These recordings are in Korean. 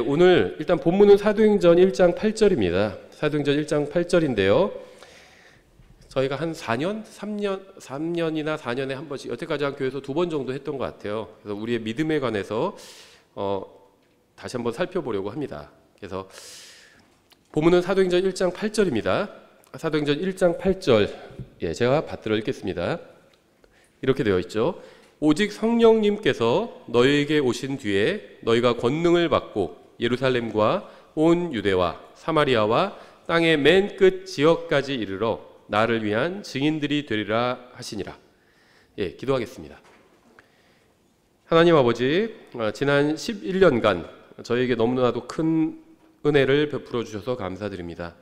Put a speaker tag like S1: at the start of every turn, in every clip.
S1: 오늘 일단 본문은 사도행전 1장 8절입니다. 사도행전 1장 8절인데요. 저희가 한 3년이나 4년에 한 번씩 여태까지 한 교회에서 2번 정도 했던 것 같아요. 그래서 우리의 믿음에 관해서 다시 한번 살펴보려고 합니다. 그래서 본문은 사도행전 1장 8절입니다. 사도행전 1장 8절 제가 받들어 읽겠습니다. 이렇게 되어 있죠. 오직 성령님께서 너희에게 오신 뒤에 너희가 권능을 받고 예루살렘과 온 유대와 사마리아와 땅의 맨 끝 지역까지 이르러 나를 위한 증인들이 되리라 하시니라. 기도하겠습니다. 하나님 아버지, 지난 11년간 저희에게 너무나도 큰 은혜를 베풀어 주셔서 감사드립니다.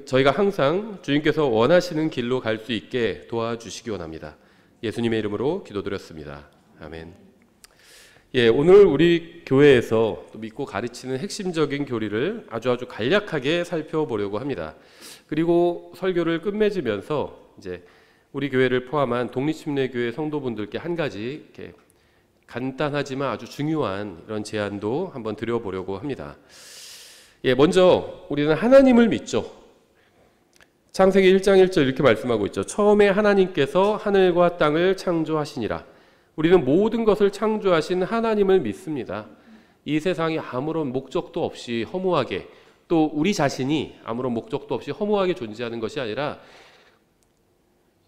S1: 저희가 항상 주님께서 원하시는 길로 갈 수 있게 도와주시기 원합니다. 예수님의 이름으로 기도드렸습니다. 아멘. 오늘 우리 교회에서 또 믿고 가르치는 핵심적인 교리를 아주 간략하게 살펴보려고 합니다. 그리고 설교를 끝맺으면서 이제 우리 교회를 포함한 독립침례교회 성도분들께 한 가지 이렇게 간단하지만 아주 중요한 이런 제안도 한번 드려보려고 합니다. 먼저 우리는 하나님을 믿죠. 창세기 1장 1절 이렇게 말씀하고 있죠. 처음에 하나님께서 하늘과 땅을 창조하시니라. 우리는 모든 것을 창조하신 하나님을 믿습니다. 이 세상이 아무런 목적도 없이 허무하게, 또 우리 자신이 아무런 목적도 없이 허무하게 존재하는 것이 아니라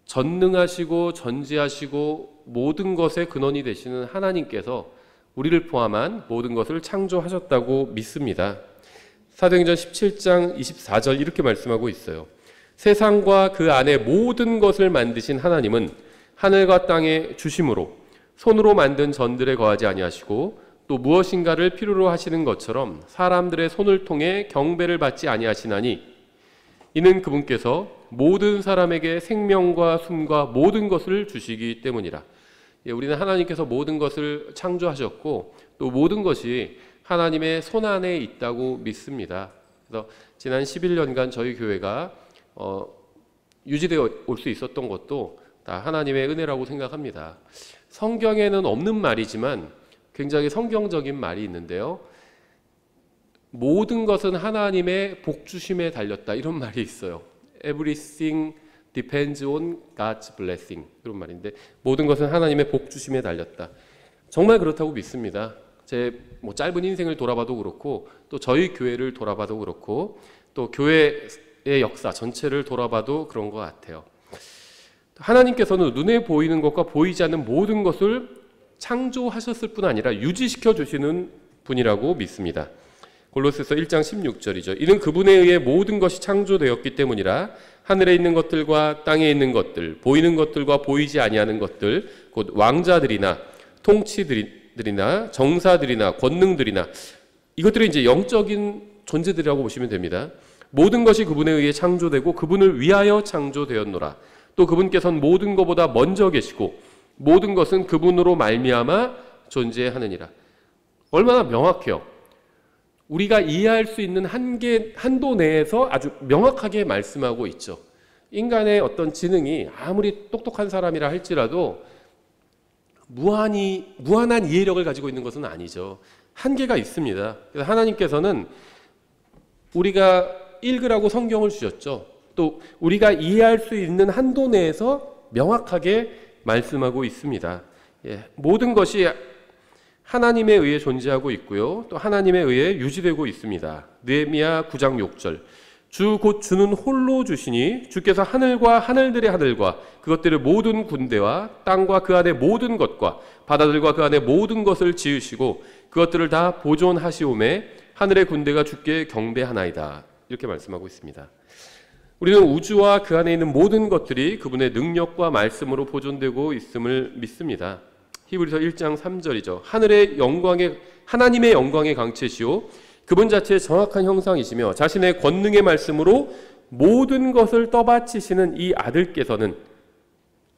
S1: 전능하시고 전지하시고 모든 것의 근원이 되시는 하나님께서 우리를 포함한 모든 것을 창조하셨다고 믿습니다. 사도행전 17장 24절 이렇게 말씀하고 있어요. 세상과 그 안에 모든 것을 만드신 하나님은 하늘과 땅의 주심으로 손으로 만든 전들에 거하지 아니하시고 또 무엇인가를 필요로 하시는 것처럼 사람들의 손을 통해 경배를 받지 아니하시나니 이는 그분께서 모든 사람에게 생명과 숨과 모든 것을 주시기 때문이라. 우리는 하나님께서 모든 것을 창조하셨고 또 모든 것이 하나님의 손 안에 있다고 믿습니다. 그래서 지난 11년간 저희 교회가 유지되어 올 수 있었던 것도 다 하나님의 은혜라고 생각합니다. 성경에는 없는 말이지만 굉장히 성경적인 말이 있는데요. 모든 것은 하나님의 복주심에 달렸다, 이런 말이 있어요. Everything depends on God's blessing, 이런 말인데 모든 것은 하나님의 복주심에 달렸다. 정말 그렇다고 믿습니다. 제 짧은 인생을 돌아봐도 그렇고 또 저희 교회를 돌아봐도 그렇고 또 교회의 역사 전체를 돌아봐도 그런 것 같아요. 하나님께서는 눈에 보이는 것과 보이지 않는 모든 것을 창조하셨을 뿐 아니라 유지시켜 주시는 분이라고 믿습니다. 골로새서 1장 16절이죠. 이는 그분에 의해 모든 것이 창조되었기 때문이라. 하늘에 있는 것들과 땅에 있는 것들, 보이는 것들과 보이지 아니하는 것들, 곧 왕자들이나 통치들이나 정사들이나 권능들이나, 이것들은 이제 영적인 존재들이라고 보시면 됩니다. 모든 것이 그분에 의해 창조되고 그분을 위하여 창조되었노라. 또 그분께서는 모든 것보다 먼저 계시고 모든 것은 그분으로 말미암아 존재하느니라. 얼마나 명확해요. 우리가 이해할 수 있는 한도 내에서 아주 명확하게 말씀하고 있죠. 인간의 어떤 지능이 아무리 똑똑한 사람이라 할지라도 무한한 이해력을 가지고 있는 것은 아니죠. 한계가 있습니다. 그래서 하나님께서는 우리가 읽으라고 성경을 주셨죠. 또 우리가 이해할 수 있는 한도 내에서 명확하게 말씀하고 있습니다. 모든 것이 하나님에 의해 존재하고 있고요. 또 하나님에 의해 유지되고 있습니다. 느헤미야 9장 6절. 주 곧 주는 홀로 주시니 주께서 하늘과 하늘들의 하늘과 그것들의 모든 군대와 땅과 그 안의 모든 것과 바다들과 그 안의 모든 것을 지으시고 그것들을 다 보존하시오매 하늘의 군대가 주께 경배하나이다. 이렇게 말씀하고 있습니다. 우리는 우주와 그 안에 있는 모든 것들이 그분의 능력과 말씀으로 보존되고 있음을 믿습니다. 히브리서 1장 3절이죠. 하나님의 영광의 강체시오 그분 자체의 정확한 형상이시며 자신의 권능의 말씀으로 모든 것을 떠받치시는 이 아들께서는,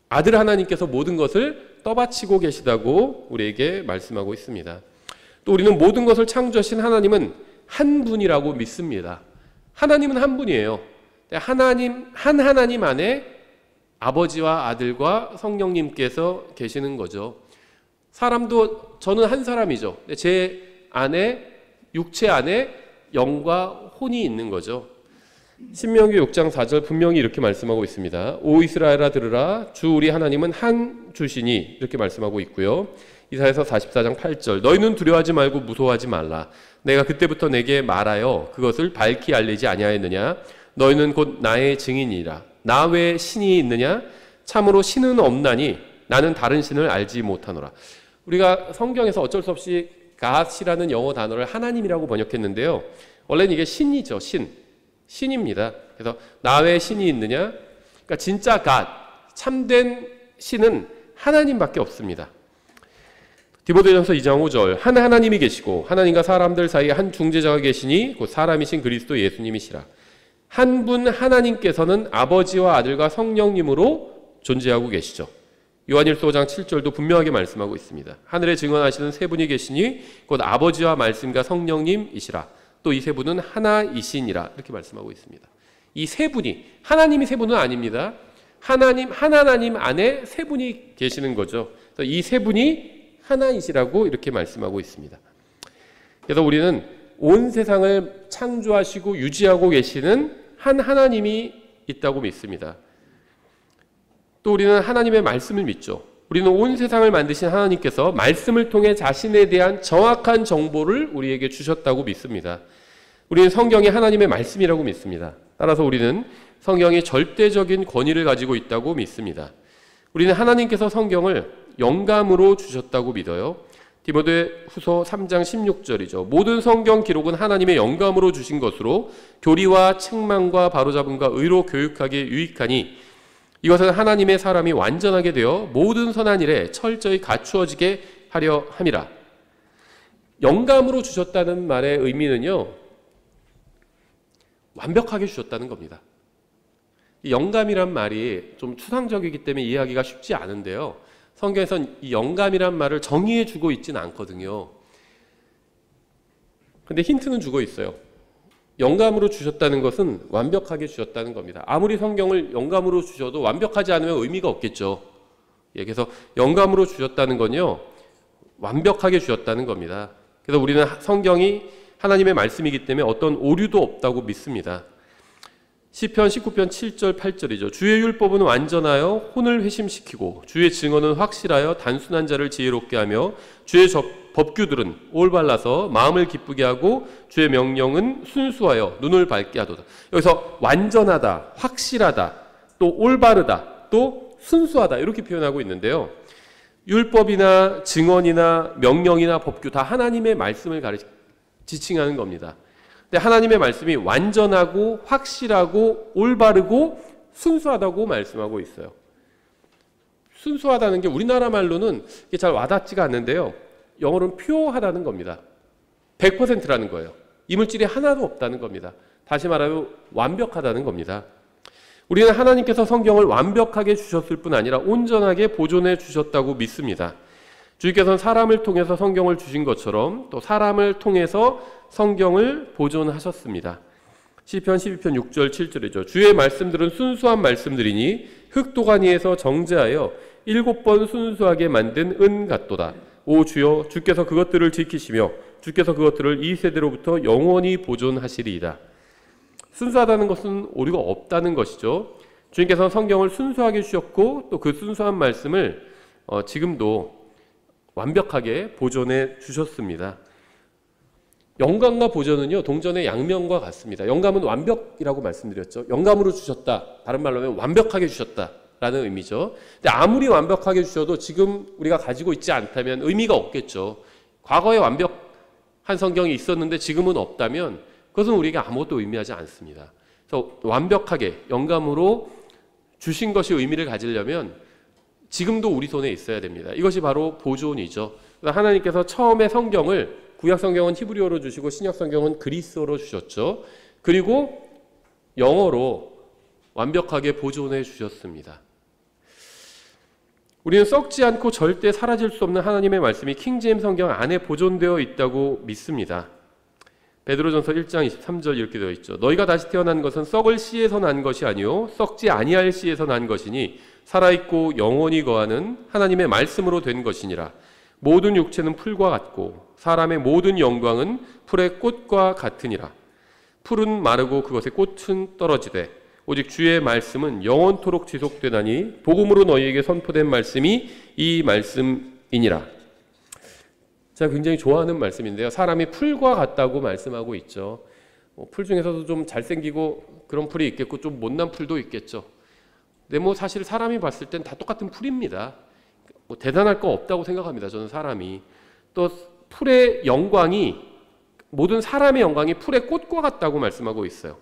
S1: 아들 하나님께서 모든 것을 떠받치고 계시다고 우리에게 말씀하고 있습니다. 또 우리는 모든 것을 창조하신 하나님은 한 분이라고 믿습니다. 하나님은 한 분이에요. 하나님 안에 아버지와 아들과 성령님께서 계시는 거죠. 사람도 저는 한 사람이죠. 제 안에 육체 안에 영과 혼이 있는 거죠. 신명기 6장 4절 분명히 이렇게 말씀하고 있습니다. 오 이스라엘아 들으라 주 우리 하나님은 한 주시니 이렇게 말씀하고 있고요. 이사야서 44장 8절 너희는 두려워하지 말고 무서워하지 말라. 내가 그때부터 내게 말하여 그것을 밝히 알리지 아니하였느냐. 너희는 곧 나의 증인이라. 나 외에 신이 있느냐. 참으로 신은 없나니 나는 다른 신을 알지 못하노라. 우리가 성경에서 어쩔 수 없이 God이라는 영어 단어를 하나님이라고 번역했는데요. 원래는 이게 신이죠. 신입니다. 그래서 나 외에 신이 있느냐? 그러니까 진짜 God, 참된 신은 하나님밖에 없습니다. 디모데전서 2장 5절 한 하나님이 계시고 하나님과 사람들 사이에 한 중재자가 계시니 곧 사람이신 그리스도 예수님이시라. 한 분 하나님께서는 아버지와 아들과 성령님으로 존재하고 계시죠. 요한일서 5장 7절도 분명하게 말씀하고 있습니다. 하늘에 증언하시는 세 분이 계시니 곧 아버지와 말씀과 성령님이시라. 또 이 세 분은 하나이시니라 이렇게 말씀하고 있습니다. 이 세 분이 하나님이 세 분은 아닙니다. 하나님 안에 세 분이 계시는 거죠. 이 세 분이 하나이시라고 이렇게 말씀하고 있습니다. 그래서 우리는 온 세상을 창조하시고 유지하고 계시는 한 하나님이 있다고 믿습니다. 또 우리는 하나님의 말씀을 믿죠. 우리는 온 세상을 만드신 하나님께서 말씀을 통해 자신에 대한 정확한 정보를 우리에게 주셨다고 믿습니다. 우리는 성경이 하나님의 말씀이라고 믿습니다. 따라서 우리는 성경이 절대적인 권위를 가지고 있다고 믿습니다. 우리는 하나님께서 성경을 영감으로 주셨다고 믿어요. 디모데후서 3장 16절이죠. 모든 성경 기록은 하나님의 영감으로 주신 것으로 교리와 책망과 바로잡음과 의로 교육하기에 유익하니 이것은 하나님의 사람이 완전하게 되어 모든 선한 일에 철저히 갖추어지게 하려 함이라. 영감으로 주셨다는 말의 의미는요, 완벽하게 주셨다는 겁니다. 영감이란 말이 좀 추상적이기 때문에 이해하기가 쉽지 않은데요. 성경에선 이 영감이란 말을 정의해 주고 있지는 않거든요. 근데 힌트는 주고 있어요. 영감으로 주셨다는 것은 완벽하게 주셨다는 겁니다. 아무리 성경을 영감으로 주셔도 완벽하지 않으면 의미가 없겠죠. 예, 그래서 영감으로 주셨다는 건요, 완벽하게 주셨다는 겁니다. 그래서 우리는 성경이 하나님의 말씀이기 때문에 어떤 오류도 없다고 믿습니다. 시편 19편 7절 8절이죠. 주의 율법은 완전하여 혼을 회심시키고 주의 증언은 확실하여 단순한 자를 지혜롭게 하며 주의 법규들은 올발라서 마음을 기쁘게 하고 주의 명령은 순수하여 눈을 밝게 하도다. 여기서 완전하다, 확실하다, 또 올바르다, 또 순수하다 이렇게 표현하고 있는데요. 율법이나 증언이나 명령이나 법규 다 하나님의 말씀을 지칭하는 겁니다. 근데 하나님의 말씀이 완전하고 확실하고 올바르고 순수하다고 말씀하고 있어요. 순수하다는 게 우리나라 말로는 잘 와닿지가 않는데요. 영어로는 pure하다는 겁니다. 100%라는 거예요. 이물질이 하나도 없다는 겁니다. 다시 말하면 완벽하다는 겁니다. 우리는 하나님께서 성경을 완벽하게 주셨을 뿐 아니라 온전하게 보존해 주셨다고 믿습니다. 주께서는 사람을 통해서 성경을 주신 것처럼 또 사람을 통해서 성경을 보존하셨습니다. 시편 12편 6절 7절이죠. 주의 말씀들은 순수한 말씀들이니 흙도가니에서 정제하여 7번 순수하게 만든 은 같도다. 오 주여, 주께서 그것들을 지키시며 주께서 그것들을 이 세대로부터 영원히 보존하시리이다. 순수하다는 것은 오류가 없다는 것이죠. 주님께서는 성경을 순수하게 주셨고 또 그 순수한 말씀을 지금도 완벽하게 보존해 주셨습니다. 영감과 보존은요, 동전의 양면과 같습니다. 영감은 완벽이라고 말씀드렸죠. 영감으로 주셨다. 다른 말로 하면 완벽하게 주셨다라는 의미죠. 근데 아무리 완벽하게 주셔도 지금 우리가 가지고 있지 않다면 의미가 없겠죠. 과거에 완벽한 성경이 있었는데 지금은 없다면 그것은 우리에게 아무것도 의미하지 않습니다. 그래서 완벽하게 영감으로 주신 것이 의미를 가지려면 지금도 우리 손에 있어야 됩니다. 이것이 바로 보존이죠. 하나님께서 처음에 성경을, 구약 성경은 히브리어로 주시고 신약 성경은 그리스어로 주셨죠. 그리고 영어로 완벽하게 보존해 주셨습니다. 우리는 썩지 않고 절대 사라질 수 없는 하나님의 말씀이 킹제임스 성경 안에 보존되어 있다고 믿습니다. 베드로전서 1장 23절 이렇게 되어 있죠. 너희가 다시 태어난 것은 썩을 씨에서 난 것이 아니요 썩지 아니할 씨에서 난 것이니 살아있고 영원히 거하는 하나님의 말씀으로 된 것이니라. 모든 육체는 풀과 같고 사람의 모든 영광은 풀의 꽃과 같으니라. 풀은 마르고 그것의 꽃은 떨어지되 오직 주의 말씀은 영원토록 지속되나니 복음으로 너희에게 선포된 말씀이 이 말씀이니라. 제가 굉장히 좋아하는 말씀인데요. 사람이 풀과 같다고 말씀하고 있죠. 풀 중에서도 좀 잘생기고 그런 풀이 있겠고 좀 못난 풀도 있겠죠. 근데 사실 사람이 봤을 땐 다 똑같은 풀입니다. 대단할 거 없다고 생각합니다. 저는 사람이. 또 풀의 영광이, 모든 사람의 영광이 풀의 꽃과 같다고 말씀하고 있어요.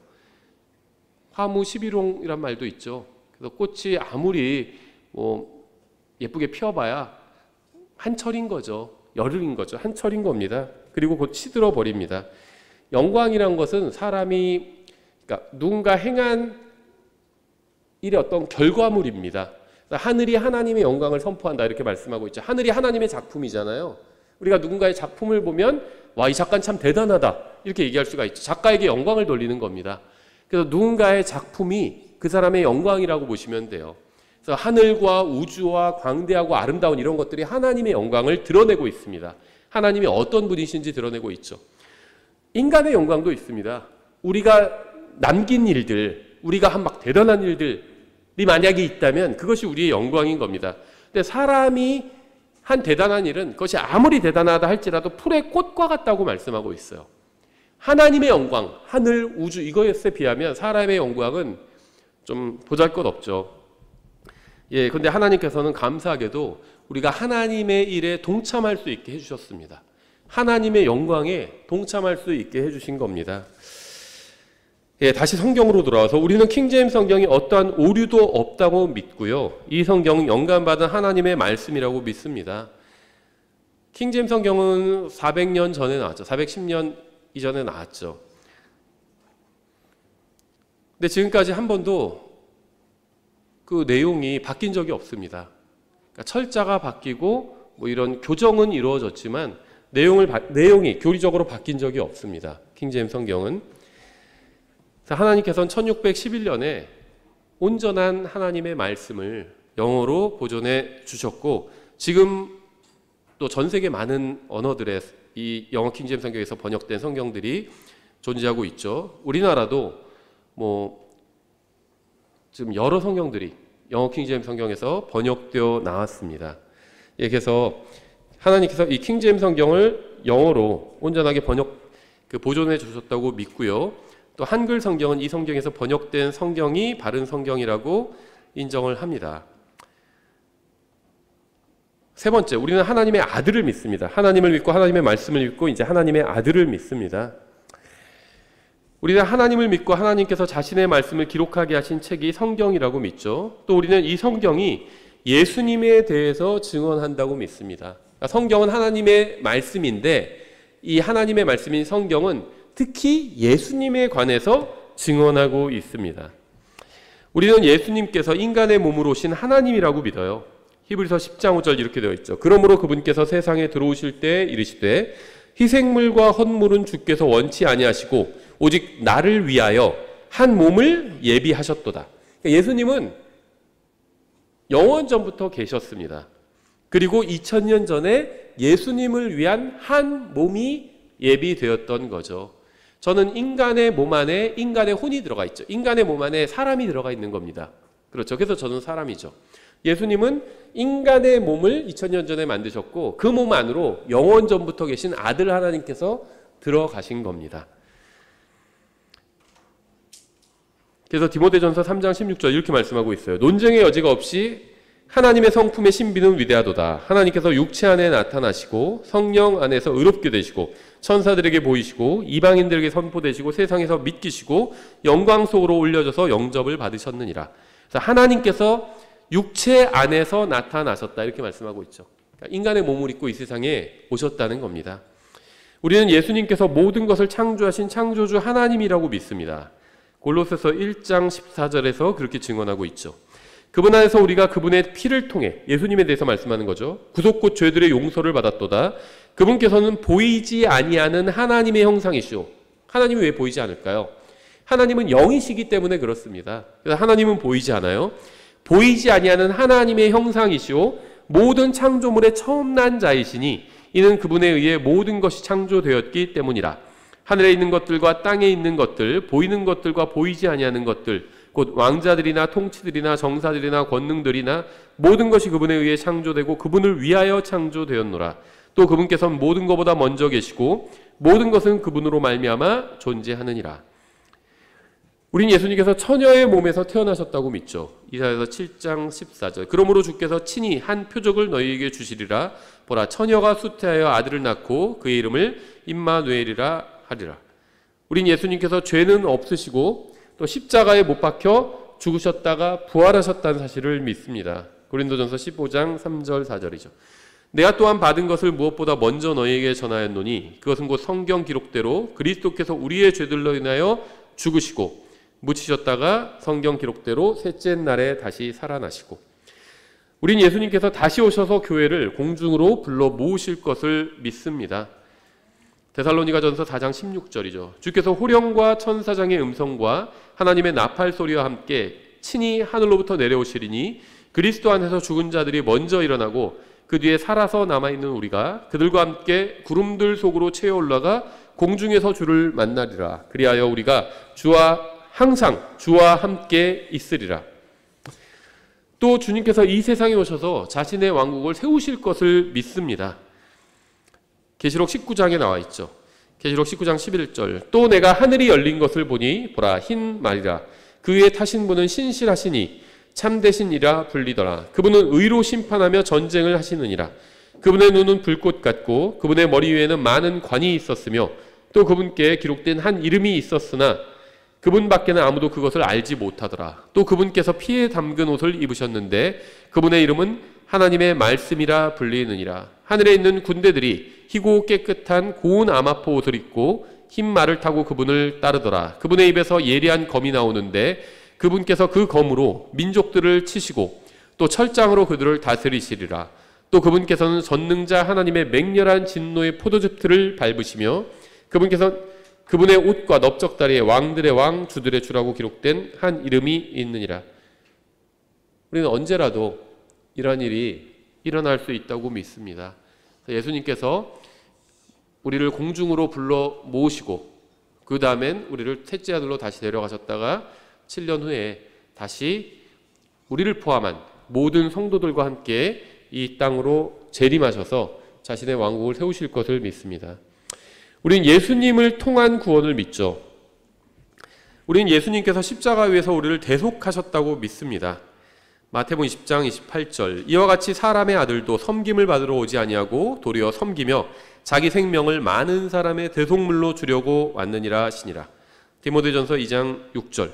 S1: 화무 11홍이란 말도 있죠. 그래서 꽃이 아무리 예쁘게 피어봐야 한철인 거죠. 열흘인 거죠. 한철인 겁니다. 그리고 곧 시들어 버립니다. 영광이란 것은 사람이, 그러니까 누군가 행한 일의 어떤 결과물입니다. 하늘이 하나님의 영광을 선포한다 이렇게 말씀하고 있죠. 하늘이 하나님의 작품이잖아요. 우리가 누군가의 작품을 보면 와, 이 작가는 참 대단하다 이렇게 얘기할 수가 있죠. 작가에게 영광을 돌리는 겁니다. 그래서 누군가의 작품이 그 사람의 영광이라고 보시면 돼요. 그래서 하늘과 우주와 광대하고 아름다운 이런 것들이 하나님의 영광을 드러내고 있습니다. 하나님이 어떤 분이신지 드러내고 있죠. 인간의 영광도 있습니다. 우리가 남긴 일들, 우리가 한 막 대단한 일들이 만약에 있다면 그것이 우리의 영광인 겁니다. 근데 사람이 한 대단한 일은 그것이 아무리 대단하다 할지라도 풀의 꽃과 같다고 말씀하고 있어요. 하나님의 영광, 하늘, 우주 이거에 비하면 사람의 영광은 좀 보잘것없죠. 근데 하나님께서는 감사하게도 우리가 하나님의 일에 동참할 수 있게 해주셨습니다. 하나님의 영광에 동참할 수 있게 해주신 겁니다. 다시 성경으로 돌아와서 우리는 킹제임스 성경이 어떠한 오류도 없다고 믿고요. 이 성경은 영감받은 하나님의 말씀이라고 믿습니다. 킹제임스 성경은 400년 전에 나왔죠. 410년 이전에 나왔죠. 근데 지금까지 한 번도 그 내용이 바뀐 적이 없습니다. 그러니까 철자가 바뀌고 이런 교정은 이루어졌지만 내용이 교리적으로 바뀐 적이 없습니다. 킹제임스 성경은. 하나님께서는 1611년에 온전한 하나님의 말씀을 영어로 보존해 주셨고 지금 또 전 세계 많은 언어들의 이 영어 킹제임스 성경에서 번역된 성경들이 존재하고 있죠. 우리나라도 지금 여러 성경들이 영어 킹제임스 성경에서 번역되어 나왔습니다. 그래서 하나님께서 이 킹제임스 성경을 영어로 온전하게 보존해 주셨다고 믿고요. 또 한글 성경은 이 성경에서 번역된 성경이 바른 성경이라고 인정을 합니다. 세 번째, 우리는 하나님의 아들을 믿습니다. 하나님을 믿고 하나님의 말씀을 믿고 이제 하나님의 아들을 믿습니다. 우리는 하나님을 믿고 하나님께서 자신의 말씀을 기록하게 하신 책이 성경이라고 믿죠. 또 우리는 이 성경이 예수님에 대해서 증언한다고 믿습니다. 그러니까 성경은 하나님의 말씀인데 이 하나님의 말씀인 성경은 특히 예수님에 관해서 증언하고 있습니다. 우리는 예수님께서 인간의 몸으로 오신 하나님이라고 믿어요. 히브리서 10장 5절 이렇게 되어 있죠. 그러므로 그분께서 세상에 들어오실 때 이르시되 희생물과 헌물은 주께서 원치 아니하시고 오직 나를 위하여 한 몸을 예비하셨도다. 그러니까 예수님은 영원 전부터 계셨습니다. 그리고 2000년 전에 예수님을 위한 한 몸이 예비되었던 거죠. 저는 인간의 몸 안에 인간의 혼이 들어가 있죠. 인간의 몸 안에 사람이 들어가 있는 겁니다. 그렇죠. 그래서 저는 사람이죠. 예수님은 인간의 몸을 2000년 전에 만드셨고 그 몸 안으로 영원 전부터 계신 아들 하나님께서 들어가신 겁니다. 그래서 디모데전서 3장 16절 이렇게 말씀하고 있어요. 논쟁의 여지가 없이 하나님의 성품의 신비는 위대하도다. 하나님께서 육체 안에 나타나시고 성령 안에서 의롭게 되시고 천사들에게 보이시고 이방인들에게 선포되시고 세상에서 믿기시고 영광 속으로 올려져서 영접을 받으셨느니라. 그래서 하나님께서 육체 안에서 나타나셨다 이렇게 말씀하고 있죠. 그러니까 인간의 몸을 입고 이 세상에 오셨다는 겁니다. 우리는 예수님께서 모든 것을 창조하신 창조주 하나님이라고 믿습니다. 골로새서 1장 14절에서 그렇게 증언하고 있죠. 그분 안에서 우리가 그분의 피를 통해 예수님에 대해서 말씀하는 거죠. 구속 곧 죄들의 용서를 받았도다. 그분께서는 보이지 아니하는 하나님의 형상이시오. 하나님이 왜 보이지 않을까요? 하나님은 영이시기 때문에 그렇습니다. 그래서 하나님은 보이지 않아요. 보이지 아니하는 하나님의 형상이시오 모든 창조물의 처음 난 자이시니 이는 그분에 의해 모든 것이 창조되었기 때문이라. 하늘에 있는 것들과 땅에 있는 것들, 보이는 것들과 보이지 아니하는 것들, 곧 왕자들이나 통치들이나 정사들이나 권능들이나 모든 것이 그분에 의해 창조되고 그분을 위하여 창조되었노라. 또 그분께서는 모든 것보다 먼저 계시고 모든 것은 그분으로 말미암아 존재하느니라. 우린 예수님께서 처녀의 몸에서 태어나셨다고 믿죠. 이사야서 7장 14절. 그러므로 주께서 친히 한 표적을 너희에게 주시리라. 보라, 처녀가 수태하여 아들을 낳고 그의 이름을 임마누엘이라 하리라. 우린 예수님께서 죄는 없으시고 또 십자가에 못 박혀 죽으셨다가 부활하셨다는 사실을 믿습니다. 고린도전서 15장 3절 4절이죠. 내가 또한 받은 것을 무엇보다 먼저 너희에게 전하였노니 그것은 곧 성경 기록대로 그리스도께서 우리의 죄들로 인하여 죽으시고 묻히셨다가 성경 기록대로 셋째 날에 다시 살아나시고, 우린 예수님께서 다시 오셔서 교회를 공중으로 불러 모으실 것을 믿습니다. 데살로니가전서 4장 16절이죠. 주께서 호령과 천사장의 음성과 하나님의 나팔 소리와 함께 친히 하늘로부터 내려오시리니 그리스도 안에서 죽은 자들이 먼저 일어나고 그 뒤에 살아서 남아있는 우리가 그들과 함께 구름들 속으로 채어 올라가 공중에서 주를 만나리라. 그리하여 우리가 항상 주와 함께 있으리라. 또 주님께서 이 세상에 오셔서 자신의 왕국을 세우실 것을 믿습니다. 계시록 19장에 나와 있죠. 계시록 19장 11절. 또 내가 하늘이 열린 것을 보니 보라, 흰 말이라. 그 위에 타신 분은 신실하시니 참되신 이라 불리더라. 그분은 의로 심판하며 전쟁을 하시느니라. 그분의 눈은 불꽃 같고 그분의 머리 위에는 많은 관이 있었으며 또 그분께 기록된 한 이름이 있었으나 그분밖에는 아무도 그것을 알지 못하더라. 또 그분께서 피에 담근 옷을 입으셨는데 그분의 이름은 하나님의 말씀이라 불리느니라. 하늘에 있는 군대들이 희고 깨끗한 고운 아마포 옷을 입고 흰 말을 타고 그분을 따르더라. 그분의 입에서 예리한 검이 나오는데 그분께서 그 검으로 민족들을 치시고 또 철장으로 그들을 다스리시리라. 또 그분께서는 전능자 하나님의 맹렬한 진노의 포도즙들을 밟으시며 그분의 옷과 넓적다리에 왕들의 왕 주들의 주라고 기록된 한 이름이 있느니라. 우리는 언제라도 이러한 일이 일어날 수 있다고 믿습니다. 예수님께서 우리를 공중으로 불러 모으시고 그 다음엔 우리를 셋째 아들로 다시 데려가셨다가 7년 후에 다시 우리를 포함한 모든 성도들과 함께 이 땅으로 재림하셔서 자신의 왕국을 세우실 것을 믿습니다. 우린 예수님을 통한 구원을 믿죠. 우린 예수님께서 십자가 위에서 우리를 대속하셨다고 믿습니다. 마태복음 20장 28절. 이와 같이 사람의 아들도 섬김을 받으러 오지 아니하고 도리어 섬기며 자기 생명을 많은 사람의 대속물로 주려고 왔느니라 하시니라. 디모데전서 2장 6절.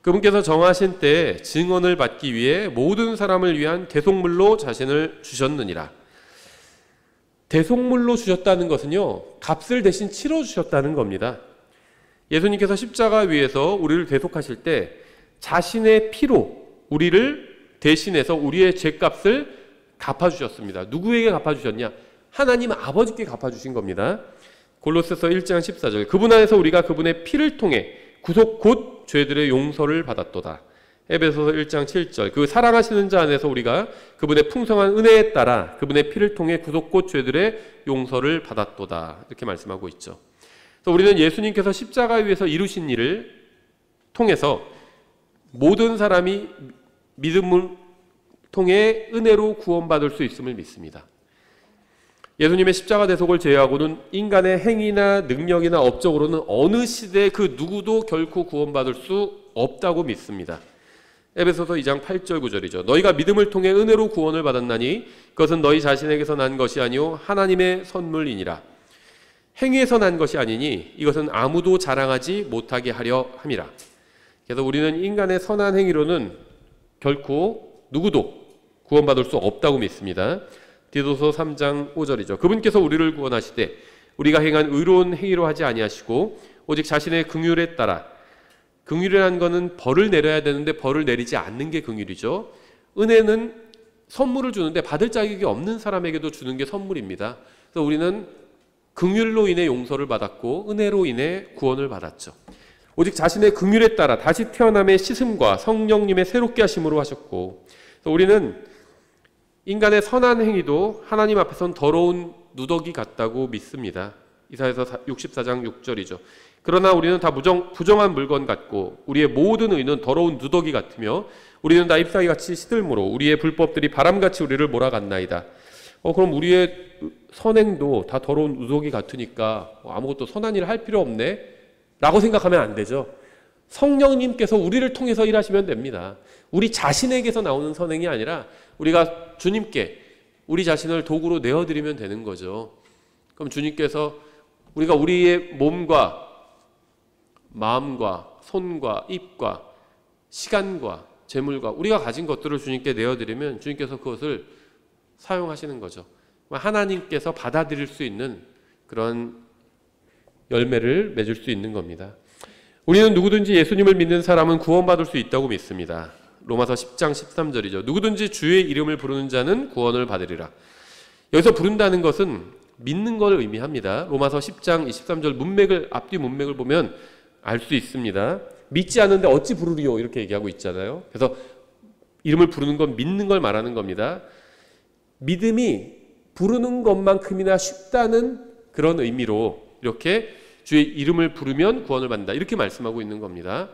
S1: 그분께서 정하신 때에 증언을 받기 위해 모든 사람을 위한 대속물로 자신을 주셨느니라. 대속물로 주셨다는 것은요, 값을 대신 치러주셨다는 겁니다. 예수님께서 십자가 위에서 우리를 대속하실 때 자신의 피로 우리를 대신해서 우리의 죄값을 갚아주셨습니다. 누구에게 갚아주셨냐? 하나님 아버지께 갚아주신 겁니다. 골로새서 1장 14절. 그분 안에서 우리가 그분의 피를 통해 구속 곧 죄들의 용서를 받았도다. 에베소서 1장 7절. 그 사랑하시는 자 안에서 우리가 그분의 풍성한 은혜에 따라 그분의 피를 통해 구속 곧 죄들의 용서를 받았도다. 이렇게 말씀하고 있죠. 그래서 우리는 예수님께서 십자가 위에서 이루신 일을 통해서 모든 사람이 믿음을 통해 은혜로 구원받을 수 있음을 믿습니다. 예수님의 십자가 대속을 제외하고는 인간의 행위나 능력이나 업적으로는 어느 시대 그 누구도 결코 구원받을 수 없다고 믿습니다. 에베소서 2장 8절 9절이죠. 너희가 믿음을 통해 은혜로 구원을 받았나니 그것은 너희 자신에게서 난 것이 아니요 하나님의 선물이니라. 행위에서 난 것이 아니니 이것은 아무도 자랑하지 못하게 하려 함이라. 그래서 우리는 인간의 선한 행위로는 결코 누구도 구원받을 수 없다고 믿습니다. 디도서 3장 5절이죠. 그분께서 우리를 구원하시되 우리가 행한 의로운 행위로 하지 아니하시고 오직 자신의 긍휼에 따라, 긍휼이라는 것은 벌을 내려야 되는데 벌을 내리지 않는 게 긍휼이죠. 은혜는 선물을 주는데 받을 자격이 없는 사람에게도 주는 게 선물입니다. 그래서 우리는 긍휼로 인해 용서를 받았고 은혜로 인해 구원을 받았죠. 오직 자신의 긍휼에 따라 다시 태어남의 씻음과 성령님의 새롭게 하심으로 하셨고, 우리는 인간의 선한 행위도 하나님 앞에서는 더러운 누더기 같다고 믿습니다. 이사야서 64장 6절이죠. 그러나 우리는 다 부정한 물건 같고 우리의 모든 의는 더러운 누더기 같으며 우리는 다 잎사귀같이 시들므로 우리의 불법들이 바람같이 우리를 몰아갔나이다. 그럼 우리의 선행도 다 더러운 누더기 같으니까 아무것도 선한 일을 할 필요 없네 라고 생각하면 안 되죠. 성령님께서 우리를 통해서 일하시면 됩니다. 우리 자신에게서 나오는 선행이 아니라 우리가 주님께 우리 자신을 도구로 내어드리면 되는 거죠. 그럼 주님께서 우리가 우리의 몸과 마음과 손과 입과 시간과 재물과 우리가 가진 것들을 주님께 내어드리면 주님께서 그것을 사용하시는 거죠. 하나님께서 받아들일 수 있는 그런 열매를 맺을 수 있는 겁니다. 우리는 누구든지 예수님을 믿는 사람은 구원받을 수 있다고 믿습니다. 로마서 10장 13절이죠. 누구든지 주의 이름을 부르는 자는 구원을 받으리라. 여기서 부른다는 것은 믿는 걸 의미합니다. 로마서 10장 23절 앞뒤 문맥을 보면 알 수 있습니다. 믿지 않는데 어찌 부르리요 이렇게 얘기하고 있잖아요. 그래서 이름을 부르는 건 믿는 걸 말하는 겁니다. 믿음이 부르는 것만큼이나 쉽다는 그런 의미로 이렇게 주의 이름을 부르면 구원을 받는다 이렇게 말씀하고 있는 겁니다.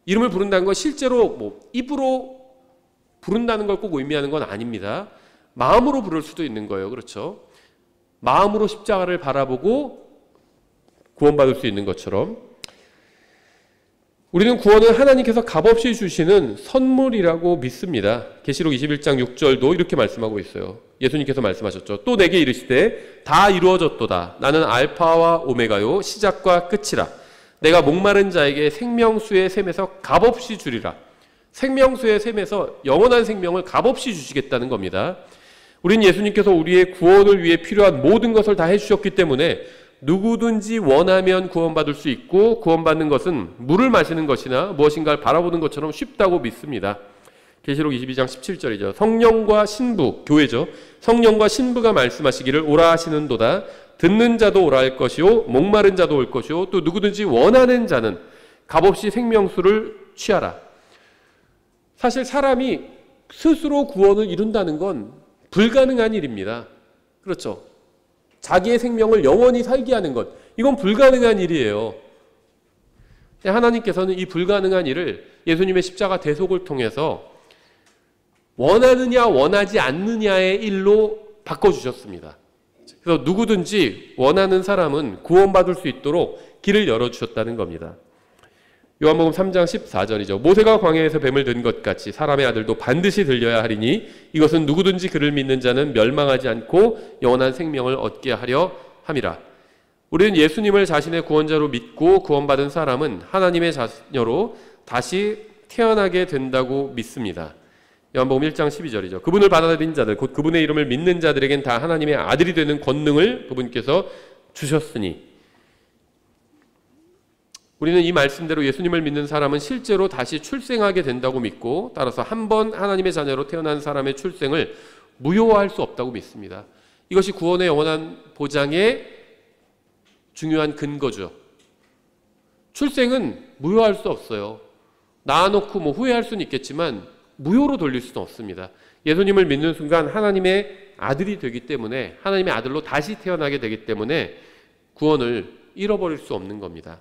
S1: 이름을 부른다는 건 실제로 입으로 부른다는 걸 꼭 의미하는 건 아닙니다. 마음으로 부를 수도 있는 거예요. 그렇죠? 마음으로 십자가를 바라보고 구원받을 수 있는 것처럼 우리는 구원은 하나님께서 값없이 주시는 선물이라고 믿습니다. 계시록 21장 6절도 이렇게 말씀하고 있어요. 예수님께서 말씀하셨죠. 또 내게 이르시되 다 이루어졌도다. 나는 알파와 오메가요 시작과 끝이라. 내가 목마른 자에게 생명수의 샘에서 값없이 주리라. 생명수의 샘에서 영원한 생명을 값없이 주시겠다는 겁니다. 우리는 예수님께서 우리의 구원을 위해 필요한 모든 것을 다 해주셨기 때문에 누구든지 원하면 구원받을 수 있고 구원받는 것은 물을 마시는 것이나 무엇인가를 바라보는 것처럼 쉽다고 믿습니다. 계시록 22장 17절이죠. 성령과 신부, 교회죠. 성령과 신부가 말씀하시기를 오라 하시는도다. 듣는 자도 오라 할 것이요 목마른 자도 올 것이요 또 누구든지 원하는 자는 값없이 생명수를 취하라. 사실 사람이 스스로 구원을 이룬다는 건 불가능한 일입니다. 그렇죠? 자기의 생명을 영원히 살게 하는 것, 이건 불가능한 일이에요. 하나님께서는 이 불가능한 일을 예수님의 십자가 대속을 통해서 원하느냐 원하지 않느냐의 일로 바꿔주셨습니다. 그래서 누구든지 원하는 사람은 구원받을 수 있도록 길을 열어주셨다는 겁니다. 요한복음 3장 14절이죠. 모세가 광야에서 뱀을 든 것 같이 사람의 아들도 반드시 들려야 하리니 이것은 누구든지 그를 믿는 자는 멸망하지 않고 영원한 생명을 얻게 하려 함이라. 우리는 예수님을 자신의 구원자로 믿고 구원받은 사람은 하나님의 자녀로 다시 태어나게 된다고 믿습니다. 요한복음 1장 12절이죠. 그분을 받아들인 자들 곧 그분의 이름을 믿는 자들에겐 다 하나님의 아들이 되는 권능을 그분께서 주셨으니 우리는 이 말씀대로 예수님을 믿는 사람은 실제로 다시 출생하게 된다고 믿고 따라서 한 번 하나님의 자녀로 태어난 사람의 출생을 무효화할 수 없다고 믿습니다. 이것이 구원의 영원한 보장의 중요한 근거죠. 출생은 무효할 수 없어요. 낳아놓고 후회할 수는 있겠지만 무효로 돌릴 수는 없습니다. 예수님을 믿는 순간 하나님의 아들이 되기 때문에 하나님의 아들로 다시 태어나게 되기 때문에 구원을 잃어버릴 수 없는 겁니다.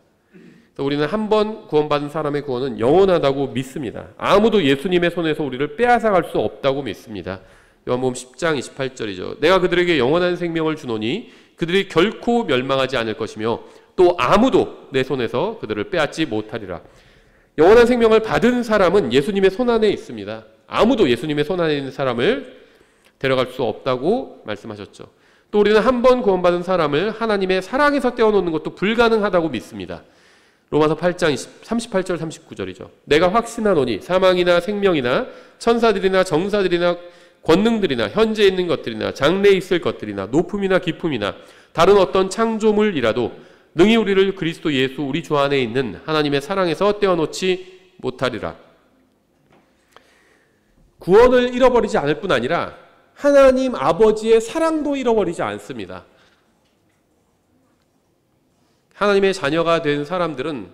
S1: 우리는 한 번 구원받은 사람의 구원은 영원하다고 믿습니다. 아무도 예수님의 손에서 우리를 빼앗아갈 수 없다고 믿습니다. 요한복음 10장 28절이죠. 내가 그들에게 영원한 생명을 주노니 그들이 결코 멸망하지 않을 것이며 또 아무도 내 손에서 그들을 빼앗지 못하리라. 영원한 생명을 받은 사람은 예수님의 손 안에 있습니다. 아무도 예수님의 손 안에 있는 사람을 데려갈 수 없다고 말씀하셨죠. 또 우리는 한 번 구원받은 사람을 하나님의 사랑에서 떼어놓는 것도 불가능하다고 믿습니다. 로마서 8장 38절 39절이죠. 내가 확신하노니 사망이나 생명이나 천사들이나 정사들이나 권능들이나 현재 있는 것들이나 장래에 있을 것들이나 높음이나 깊음이나 다른 어떤 창조물이라도 능히 우리를 그리스도 예수 우리 주 안에 있는 하나님의 사랑에서 떼어놓지 못하리라. 구원을 잃어버리지 않을 뿐 아니라 하나님 아버지의 사랑도 잃어버리지 않습니다. 하나님의 자녀가 된 사람들은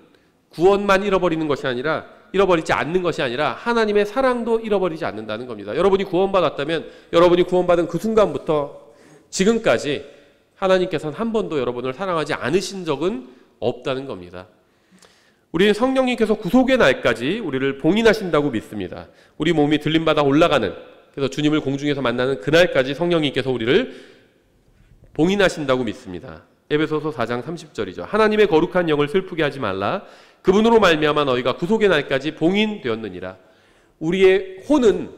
S1: 구원만 잃어버리는 것이 아니라 잃어버리지 않는 것이 아니라 하나님의 사랑도 잃어버리지 않는다는 겁니다. 여러분이 구원받았다면 여러분이 구원받은 그 순간부터 지금까지 하나님께서는 한 번도 여러분을 사랑하지 않으신 적은 없다는 겁니다. 우리는 성령님께서 구속의 날까지 우리를 봉인하신다고 믿습니다. 우리 몸이 들림받아 올라가는, 그래서 주님을 공중에서 만나는 그날까지 성령님께서 우리를 봉인하신다고 믿습니다. 에베소서 4장 30절이죠. 하나님의 거룩한 영을 슬프게 하지 말라. 그분으로 말미암아 너희가 구속의 날까지 봉인되었느니라. 우리의 혼은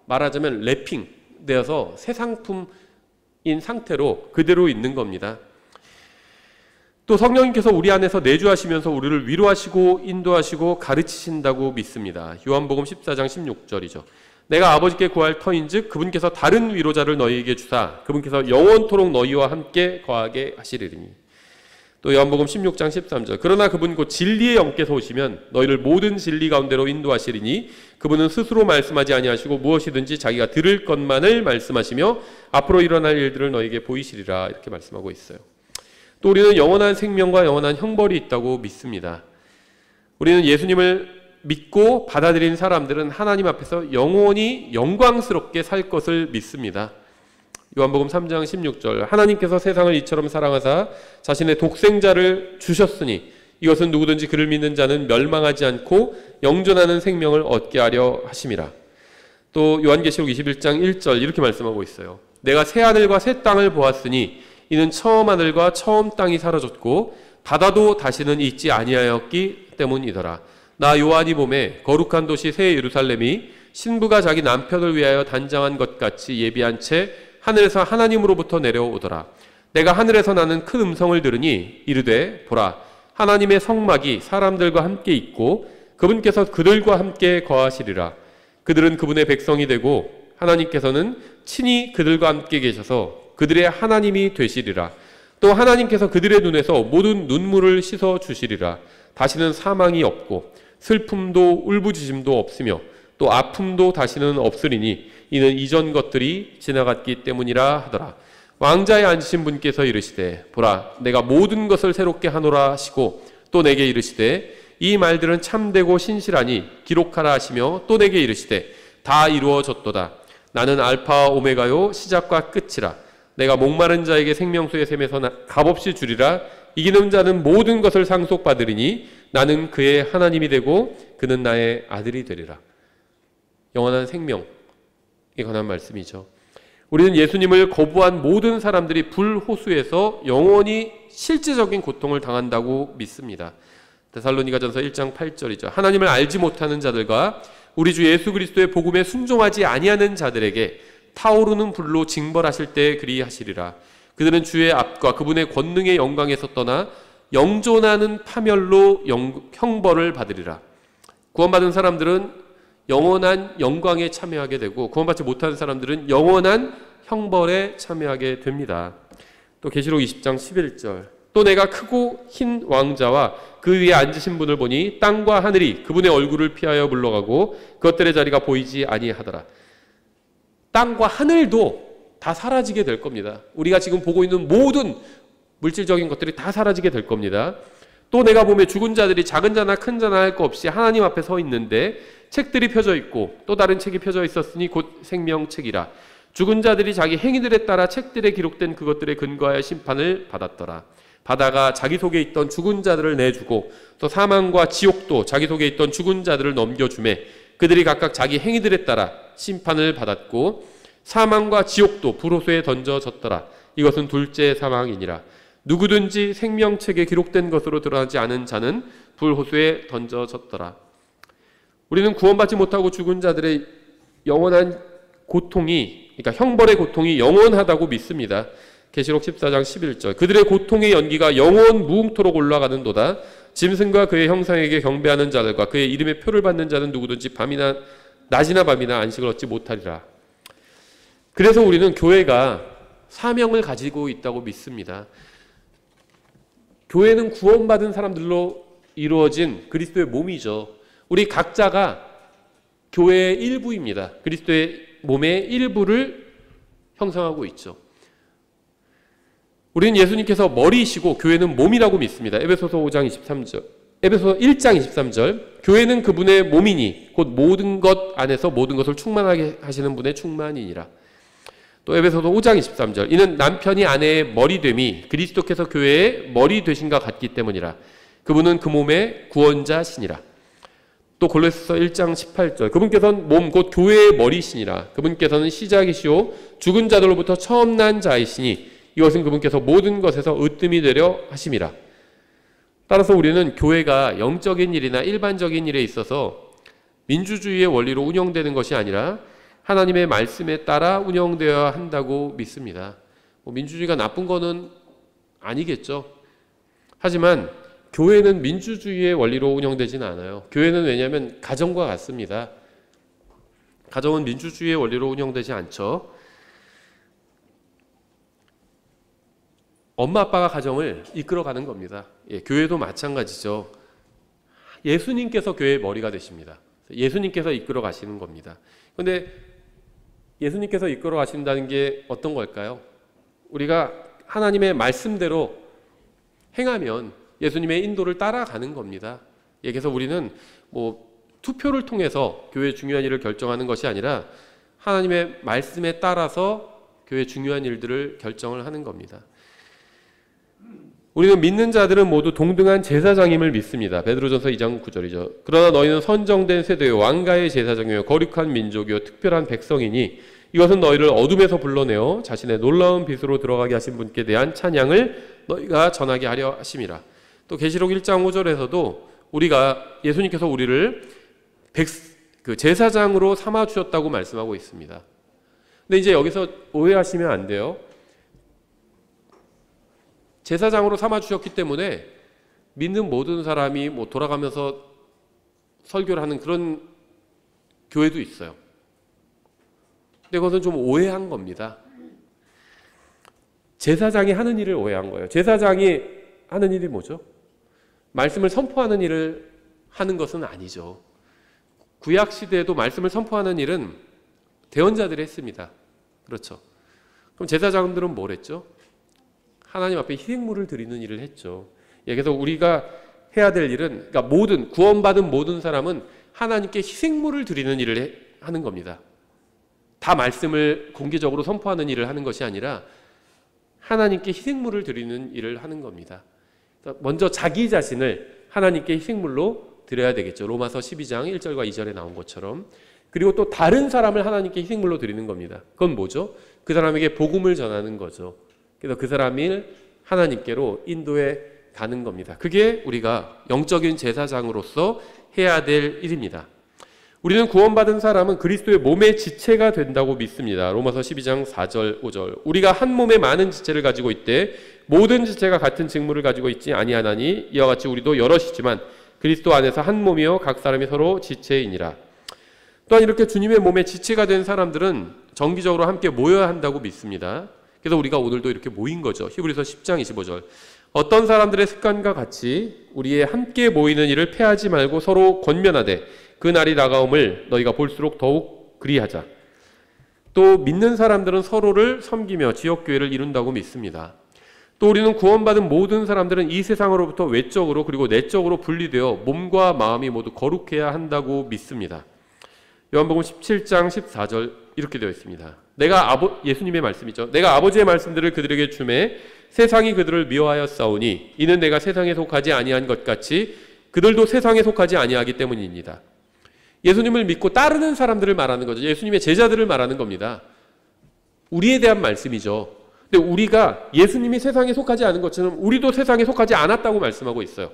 S1: 말하자면 랩핑되어서 새 상품인 상태로 그대로 있는 겁니다. 또 성령님께서 우리 안에서 내주하시면서 우리를 위로하시고 인도하시고 가르치신다고 믿습니다. 요한복음 14장 16절이죠. 내가 아버지께 구할 터인즉 그분께서 다른 위로자를 너희에게 주사 그분께서 영원토록 너희와 함께 거하게 하시리니. 또 요한복음 16장 13절. 그러나 그분 곧 진리의 영께서 오시면 너희를 모든 진리 가운데로 인도하시리니 그분은 스스로 말씀하지 아니하시고 무엇이든지 자기가 들을 것만을 말씀하시며 앞으로 일어날 일들을 너희에게 보이시리라. 이렇게 말씀하고 있어요. 또 우리는 영원한 생명과 영원한 형벌이 있다고 믿습니다. 우리는 예수님을 믿고 받아들인 사람들은 하나님 앞에서 영원히 영광스럽게 살 것을 믿습니다. 요한복음 3장 16절. 하나님께서 세상을 이처럼 사랑하사 자신의 독생자를 주셨으니 이것은 누구든지 그를 믿는 자는 멸망하지 않고 영존하는 생명을 얻게 하려 하심이라. 또 요한계시록 21장 1절 이렇게 말씀하고 있어요. 내가 새 하늘과 새 땅을 보았으니 이는 처음 하늘과 처음 땅이 사라졌고 바다도 다시는 있지 아니하였기 때문이더라. 나 요한이 보매 거룩한 도시 새 예루살렘이 신부가 자기 남편을 위하여 단장한 것 같이 예비한 채 하늘에서 하나님으로부터 내려오더라. 내가 하늘에서 나는 큰 음성을 들으니 이르되 보라 하나님의 성막이 사람들과 함께 있고 그분께서 그들과 함께 거하시리라. 그들은 그분의 백성이 되고 하나님께서는 친히 그들과 함께 계셔서 그들의 하나님이 되시리라. 또 하나님께서 그들의 눈에서 모든 눈물을 씻어 주시리라. 다시는 사망이 없고 슬픔도 울부짖음도 없으며 또 아픔도 다시는 없으리니 이는 이전 것들이 지나갔기 때문이라 하더라. 왕자에 앉으신 분께서 이르시되 보라 내가 모든 것을 새롭게 하노라 하시고 또 내게 이르시되 이 말들은 참되고 신실하니 기록하라 하시며 또 내게 이르시되 다 이루어졌도다. 나는 알파와 오메가요 시작과 끝이라. 내가 목마른 자에게 생명수의 샘에서 값없이 주리라. 이기는 자는 모든 것을 상속받으리니 나는 그의 하나님이 되고 그는 나의 아들이 되리라. 영원한 생명에 관한 말씀이죠. 우리는 예수님을 거부한 모든 사람들이 불호수에서 영원히 실제적인 고통을 당한다고 믿습니다. 데살로니가전서 1장 8절이죠. 하나님을 알지 못하는 자들과 우리 주 예수 그리스도의 복음에 순종하지 아니하는 자들에게 타오르는 불로 징벌하실 때 그리하시리라. 그들은 주의 앞과 그분의 권능의 영광에서 떠나 영존하는 파멸로 형벌을 받으리라. 구원받은 사람들은 영원한 영광에 참여하게 되고 구원받지 못하는 사람들은 영원한 형벌에 참여하게 됩니다. 또 계시록 20장 11절. 또 내가 크고 흰 왕자와 그 위에 앉으신 분을 보니 땅과 하늘이 그분의 얼굴을 피하여 물러가고 그것들의 자리가 보이지 아니하더라. 땅과 하늘도 다 사라지게 될 겁니다. 우리가 지금 보고 있는 모든 물질적인 것들이 다 사라지게 될 겁니다. 또 내가 보면 죽은 자들이 작은 자나 큰 자나 할 것 없이 하나님 앞에 서 있는데 책들이 펴져 있고 또 다른 책이 펴져 있었으니 곧 생명책이라. 죽은 자들이 자기 행위들에 따라 책들에 기록된 그것들에 근거하여 심판을 받았더라. 바다가 자기 속에 있던 죽은 자들을 내주고 또 사망과 지옥도 자기 속에 있던 죽은 자들을 넘겨주매 그들이 각각 자기 행위들에 따라 심판을 받았고 사망과 지옥도 불호수에 던져졌더라. 이것은 둘째 사망이니라. 누구든지 생명책에 기록된 것으로 드러나지 않은 자는 불호수에 던져졌더라. 우리는 구원받지 못하고 죽은 자들의 영원한 고통이, 그러니까 형벌의 고통이 영원하다고 믿습니다. 계시록 14장 11절. 그들의 고통의 연기가 영원 무궁토록 올라가는도다. 짐승과 그의 형상에게 경배하는 자들과 그의 이름의 표를 받는 자는 누구든지 밤이나 낮이나 밤이나 안식을 얻지 못하리라. 그래서 우리는 교회가 사명을 가지고 있다고 믿습니다. 교회는 구원받은 사람들로 이루어진 그리스도의 몸이죠. 우리 각자가 교회의 일부입니다. 그리스도의 몸의 일부를 형성하고 있죠. 우리는 예수님께서 머리이시고 교회는 몸이라고 믿습니다. 에베소서 5장 23절, 에베소서 1장 23절. 교회는 그분의 몸이니 곧 모든 것 안에서 모든 것을 충만하게 하시는 분의 충만이니라. 또 에베소서 5장 23절 이는 남편이 아내의 머리됨이 그리스도께서 교회의 머리 되신과 같기 때문이라. 그분은 그 몸의 구원자시니라. 또 골로새서 1장 18절 그분께서는 몸 곧 교회의 머리시니라. 그분께서는 시작이시오 죽은 자들로부터 처음 난 자이시니 이것은 그분께서 모든 것에서 으뜸이 되려 하심이라. 따라서 우리는 교회가 영적인 일이나 일반적인 일에 있어서 민주주의의 원리로 운영되는 것이 아니라 하나님의 말씀에 따라 운영되어야 한다고 믿습니다. 민주주의가 나쁜 거는 아니겠죠. 하지만 교회는 민주주의의 원리로 운영되지는 않아요. 교회는 왜냐하면 가정과 같습니다. 가정은 민주주의의 원리로 운영되지 않죠. 엄마 아빠가 가정을 이끌어가는 겁니다. 교회도 마찬가지죠. 예수님께서 교회의 머리가 되십니다. 예수님께서 이끌어 가시는 겁니다. 그런데 예수님께서 이끌어 가신다는 게 어떤 걸까요? 우리가 하나님의 말씀대로 행하면 예수님의 인도를 따라가는 겁니다. 그래서 우리는 투표를 통해서 교회의 중요한 일을 결정하는 것이 아니라 하나님의 말씀에 따라서 교회의 중요한 일들을 결정을 하는 겁니다. 우리는 믿는 자들은 모두 동등한 제사장임을 믿습니다. 베드로전서 2장 9절이죠. 그러나 너희는 선정된 세대요 왕가의 제사장이요 거룩한 민족이요 특별한 백성이니 이것은 너희를 어둠에서 불러내어 자신의 놀라운 빛으로 들어가게 하신 분께 대한 찬양을 너희가 전하게 하려 하심이라. 또 계시록 1장 5절에서도 우리가 예수님께서 우리를 제사장으로 삼아 주셨다고 말씀하고 있습니다. 근데 이제 여기서 오해하시면 안 돼요. 제사장으로 삼아 주셨기 때문에 믿는 모든 사람이 돌아가면서 설교를 하는 그런 교회도 있어요. 근데 그것은 좀 오해한 겁니다. 제사장이 하는 일을 오해한 거예요. 제사장이 하는 일이 뭐죠? 말씀을 선포하는 일을 하는 것은 아니죠. 구약 시대에도 말씀을 선포하는 일은 대언자들이 했습니다. 그렇죠. 그럼 제사장들은 뭘 했죠? 하나님 앞에 희생물을 드리는 일을 했죠. 그래서 우리가 해야 될 일은, 그러니까 구원받은 모든 사람은 하나님께 희생물을 드리는 일을 하는 겁니다. 다 말씀을 공개적으로 선포하는 일을 하는 것이 아니라 하나님께 희생물을 드리는 일을 하는 겁니다. 먼저 자기 자신을 하나님께 희생물로 드려야 되겠죠. 로마서 12장 1절과 2절에 나온 것처럼. 그리고 또 다른 사람을 하나님께 희생물로 드리는 겁니다. 그건 뭐죠? 그 사람에게 복음을 전하는 거죠. 그래서 그 사람을 하나님께로 인도해 가는 겁니다. 그게 우리가 영적인 제사장으로서 해야 될 일입니다. 우리는 구원받은 사람은 그리스도의 몸의 지체가 된다고 믿습니다. 로마서 12장 4절 5절 우리가 한 몸에 많은 지체를 가지고 있되 모든 지체가 같은 직무를 가지고 있지 아니하나니 이와 같이 우리도 여럿이지만 그리스도 안에서 한 몸이요 각 사람이 서로 지체이니라. 또한 이렇게 주님의 몸의 지체가 된 사람들은 정기적으로 함께 모여야 한다고 믿습니다. 그래서 우리가 오늘도 이렇게 모인 거죠. 히브리서 10장 25절 어떤 사람들의 습관과 같이 우리의 함께 모이는 일을 패하지 말고 서로 권면하되 그 날이 다가옴을 너희가 볼수록 더욱 그리하자. 또 믿는 사람들은 서로를 섬기며 지역교회를 이룬다고 믿습니다. 또 우리는 구원받은 모든 사람들은 이 세상으로부터 외적으로 그리고 내적으로 분리되어 몸과 마음이 모두 거룩해야 한다고 믿습니다. 요한복음 17장 14절 이렇게 되어 있습니다. 예수님의 말씀이죠. 내가 아버지의 말씀들을 그들에게 주매 세상이 그들을 미워하였사오니 이는 내가 세상에 속하지 아니한 것 같이 그들도 세상에 속하지 아니하기 때문입니다. 예수님을 믿고 따르는 사람들을 말하는 거죠. 예수님의 제자들을 말하는 겁니다. 우리에 대한 말씀이죠. 근데 우리가 예수님이 세상에 속하지 않은 것처럼 우리도 세상에 속하지 않았다고 말씀하고 있어요.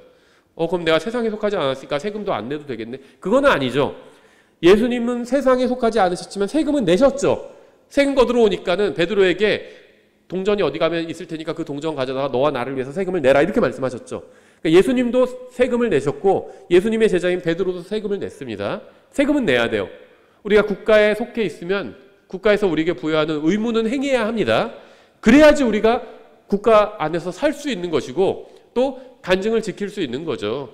S1: 그럼 내가 세상에 속하지 않았으니까 세금도 안 내도 되겠네? 그건 아니죠. 예수님은 세상에 속하지 않으셨지만 세금은 내셨죠. 세금 거들어오니까는 베드로에게 동전이 어디 가면 있을 테니까 그 동전 가져다가 너와 나를 위해서 세금을 내라 이렇게 말씀하셨죠. 그러니까 예수님도 세금을 내셨고 예수님의 제자인 베드로도 세금을 냈습니다. 세금은 내야 돼요. 우리가 국가에 속해 있으면 국가에서 우리에게 부여하는 의무는 행해야 합니다. 그래야지 우리가 국가 안에서 살 수 있는 것이고 또 간증을 지킬 수 있는 거죠.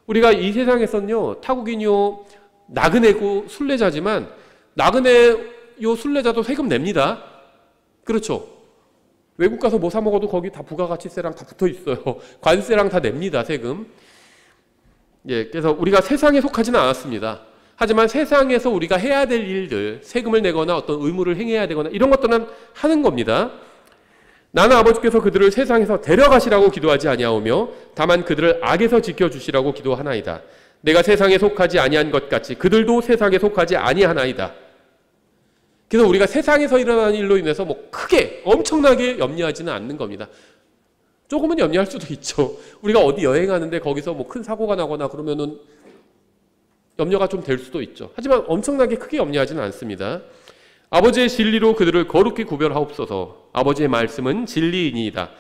S1: 우리가 이 세상에서는요 타국인이요 나그네고 순례자지만 나그네요 순례자도 세금 냅니다. 그렇죠. 외국 가서 뭐 사 먹어도 거기 다 부가가치세랑 다 붙어 있어요. 관세랑 다 냅니다. 세금. 그래서 우리가 세상에 속하지는 않았습니다. 하지만 세상에서 우리가 해야 될 일들, 세금을 내거나 어떤 의무를 행해야 되거나 이런 것들은 하는 겁니다. 나는 아버지께서 그들을 세상에서 데려가시라고 기도하지 아니하오며 다만 그들을 악에서 지켜주시라고 기도하나이다. 내가 세상에 속하지 아니한 것 같이 그들도 세상에 속하지 아니하나이다. 그래서 우리가 세상에서 일어나는 일로 인해서 뭐 크게 엄청나게 염려하지는 않는 겁니다. 조금은 염려할 수도 있죠. 우리가 어디 여행하는데 거기서 뭐 큰 사고가 나거나 그러면은 염려가 좀 될 수도 있죠. 하지만 엄청나게 크게 염려하지는 않습니다. 아버지의 진리로 그들을 거룩히 구별하옵소서. 아버지의 말씀은 진리이니이다.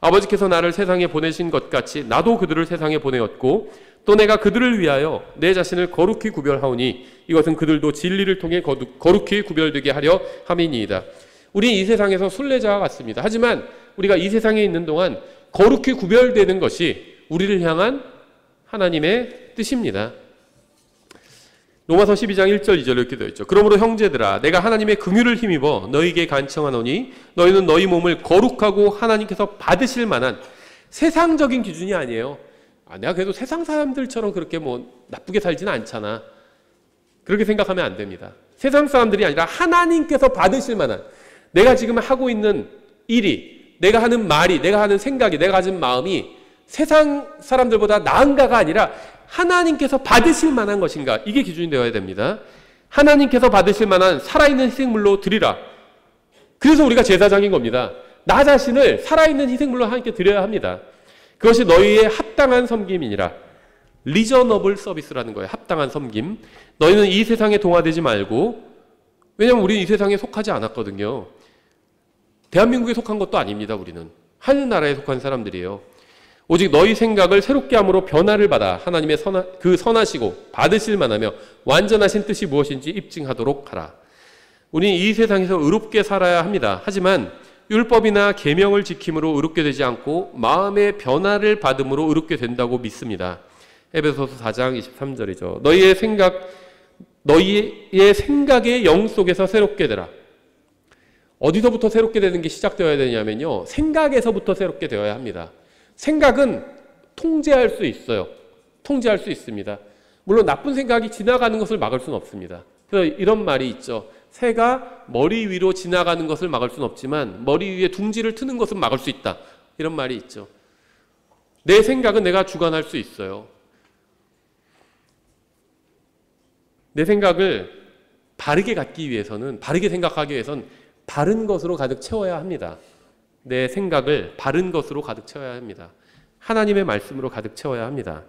S1: 아버지께서 나를 세상에 보내신 것 같이 나도 그들을 세상에 보내었고 또 내가 그들을 위하여 내 자신을 거룩히 구별하오니 이것은 그들도 진리를 통해 거룩히 구별되게 하려 함이니이다. 우리는 이 세상에서 순례자와 같습니다. 하지만 우리가 이 세상에 있는 동안 거룩히 구별되는 것이 우리를 향한 하나님의 뜻입니다. 로마서 12장 1절 2절 이렇게 되어 있죠. 그러므로 형제들아 내가 하나님의 긍휼을 힘입어 너희에게 간청하노니 너희는 너희 몸을 거룩하고 하나님께서 받으실 만한 세상적인 기준이 아니에요. 내가 그래도 세상 사람들처럼 그렇게 뭐 나쁘게 살지는 않잖아. 그렇게 생각하면 안 됩니다. 세상 사람들이 아니라 하나님께서 받으실 만한 내가 지금 하고 있는 일이, 내가 하는 말이, 내가 하는 생각이, 내가 가진 마음이 세상 사람들보다 나은가가 아니라 하나님께서 받으실 만한 것인가, 이게 기준이 되어야 됩니다. 하나님께서 받으실 만한 살아있는 희생물로 드리라. 그래서 우리가 제사장인 겁니다. 나 자신을 살아있는 희생물로 하나님께 드려야 합니다. 그것이 너희의 합당한 섬김이니라. 리저너블 서비스라는 거예요. 합당한 섬김. 너희는 이 세상에 동화되지 말고, 왜냐하면 우리는 이 세상에 속하지 않았거든요. 대한민국에 속한 것도 아닙니다. 우리는 하늘나라에 속한 사람들이에요. 오직 너희 생각을 새롭게 함으로 변화를 받아 하나님의 그 선하시고 받으실 만하며 완전하신 뜻이 무엇인지 입증하도록 하라. 우리는 이 세상에서 의롭게 살아야 합니다. 하지만 율법이나 계명을 지킴으로 의롭게 되지 않고 마음의 변화를 받음으로 의롭게 된다고 믿습니다. 에베소서 4장 23절이죠. 너희의 생각의 영 속에서 새롭게 되라. 어디서부터 새롭게 되는 게 시작되어야 되냐면요, 생각에서부터 새롭게 되어야 합니다. 생각은 통제할 수 있어요. 통제할 수 있습니다. 물론 나쁜 생각이 지나가는 것을 막을 수는 없습니다. 그래서 이런 말이 있죠. 새가 머리 위로 지나가는 것을 막을 수는 없지만 머리 위에 둥지를 트는 것은 막을 수 있다. 이런 말이 있죠. 내 생각은 내가 주관할 수 있어요. 내 생각을 바르게 갖기 위해서는, 바르게 생각하기 위해서는 바른 것으로 가득 채워야 합니다. 내 생각을 바른 것으로 가득 채워야 합니다. 하나님의 말씀으로 가득 채워야 합니다.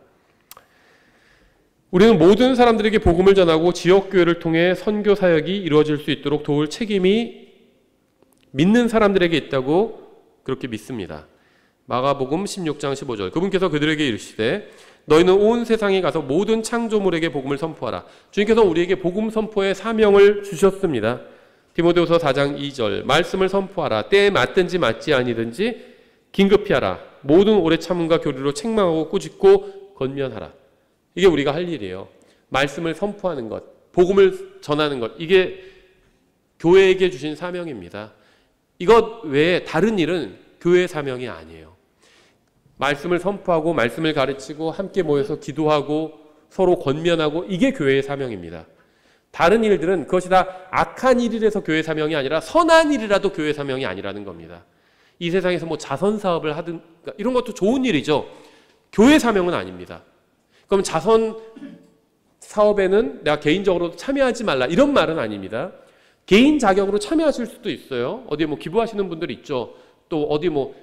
S1: 우리는 모든 사람들에게 복음을 전하고 지역교회를 통해 선교 사역이 이루어질 수 있도록 도울 책임이 믿는 사람들에게 있다고 그렇게 믿습니다. 마가복음 16장 15절, 그분께서 그들에게 이르시되 너희는 온 세상에 가서 모든 창조물에게 복음을 선포하라. 주님께서 우리에게 복음 선포의 사명을 주셨습니다. 디모데후서 4장 2절, 말씀을 선포하라. 때에 맞든지 맞지 아니든지 긴급히 하라. 모든 오래 참음과 교리로 책망하고 꾸짖고 권면하라. 이게 우리가 할 일이에요. 말씀을 선포하는 것, 복음을 전하는 것, 이게 교회에게 주신 사명입니다. 이것 외에 다른 일은 교회의 사명이 아니에요. 말씀을 선포하고 말씀을 가르치고 함께 모여서 기도하고 서로 권면하고, 이게 교회의 사명입니다. 다른 일들은 그것이 다 악한 일이라서 교회 사명이 아니라 선한 일이라도 교회 사명이 아니라는 겁니다. 이 세상에서 뭐 자선 사업을 하든 이런 것도 좋은 일이죠. 교회 사명은 아닙니다. 그럼 자선 사업에는 내가 개인적으로 참여하지 말라, 이런 말은 아닙니다. 개인 자격으로 참여하실 수도 있어요. 어디 뭐 기부하시는 분들 있죠. 또 어디 뭐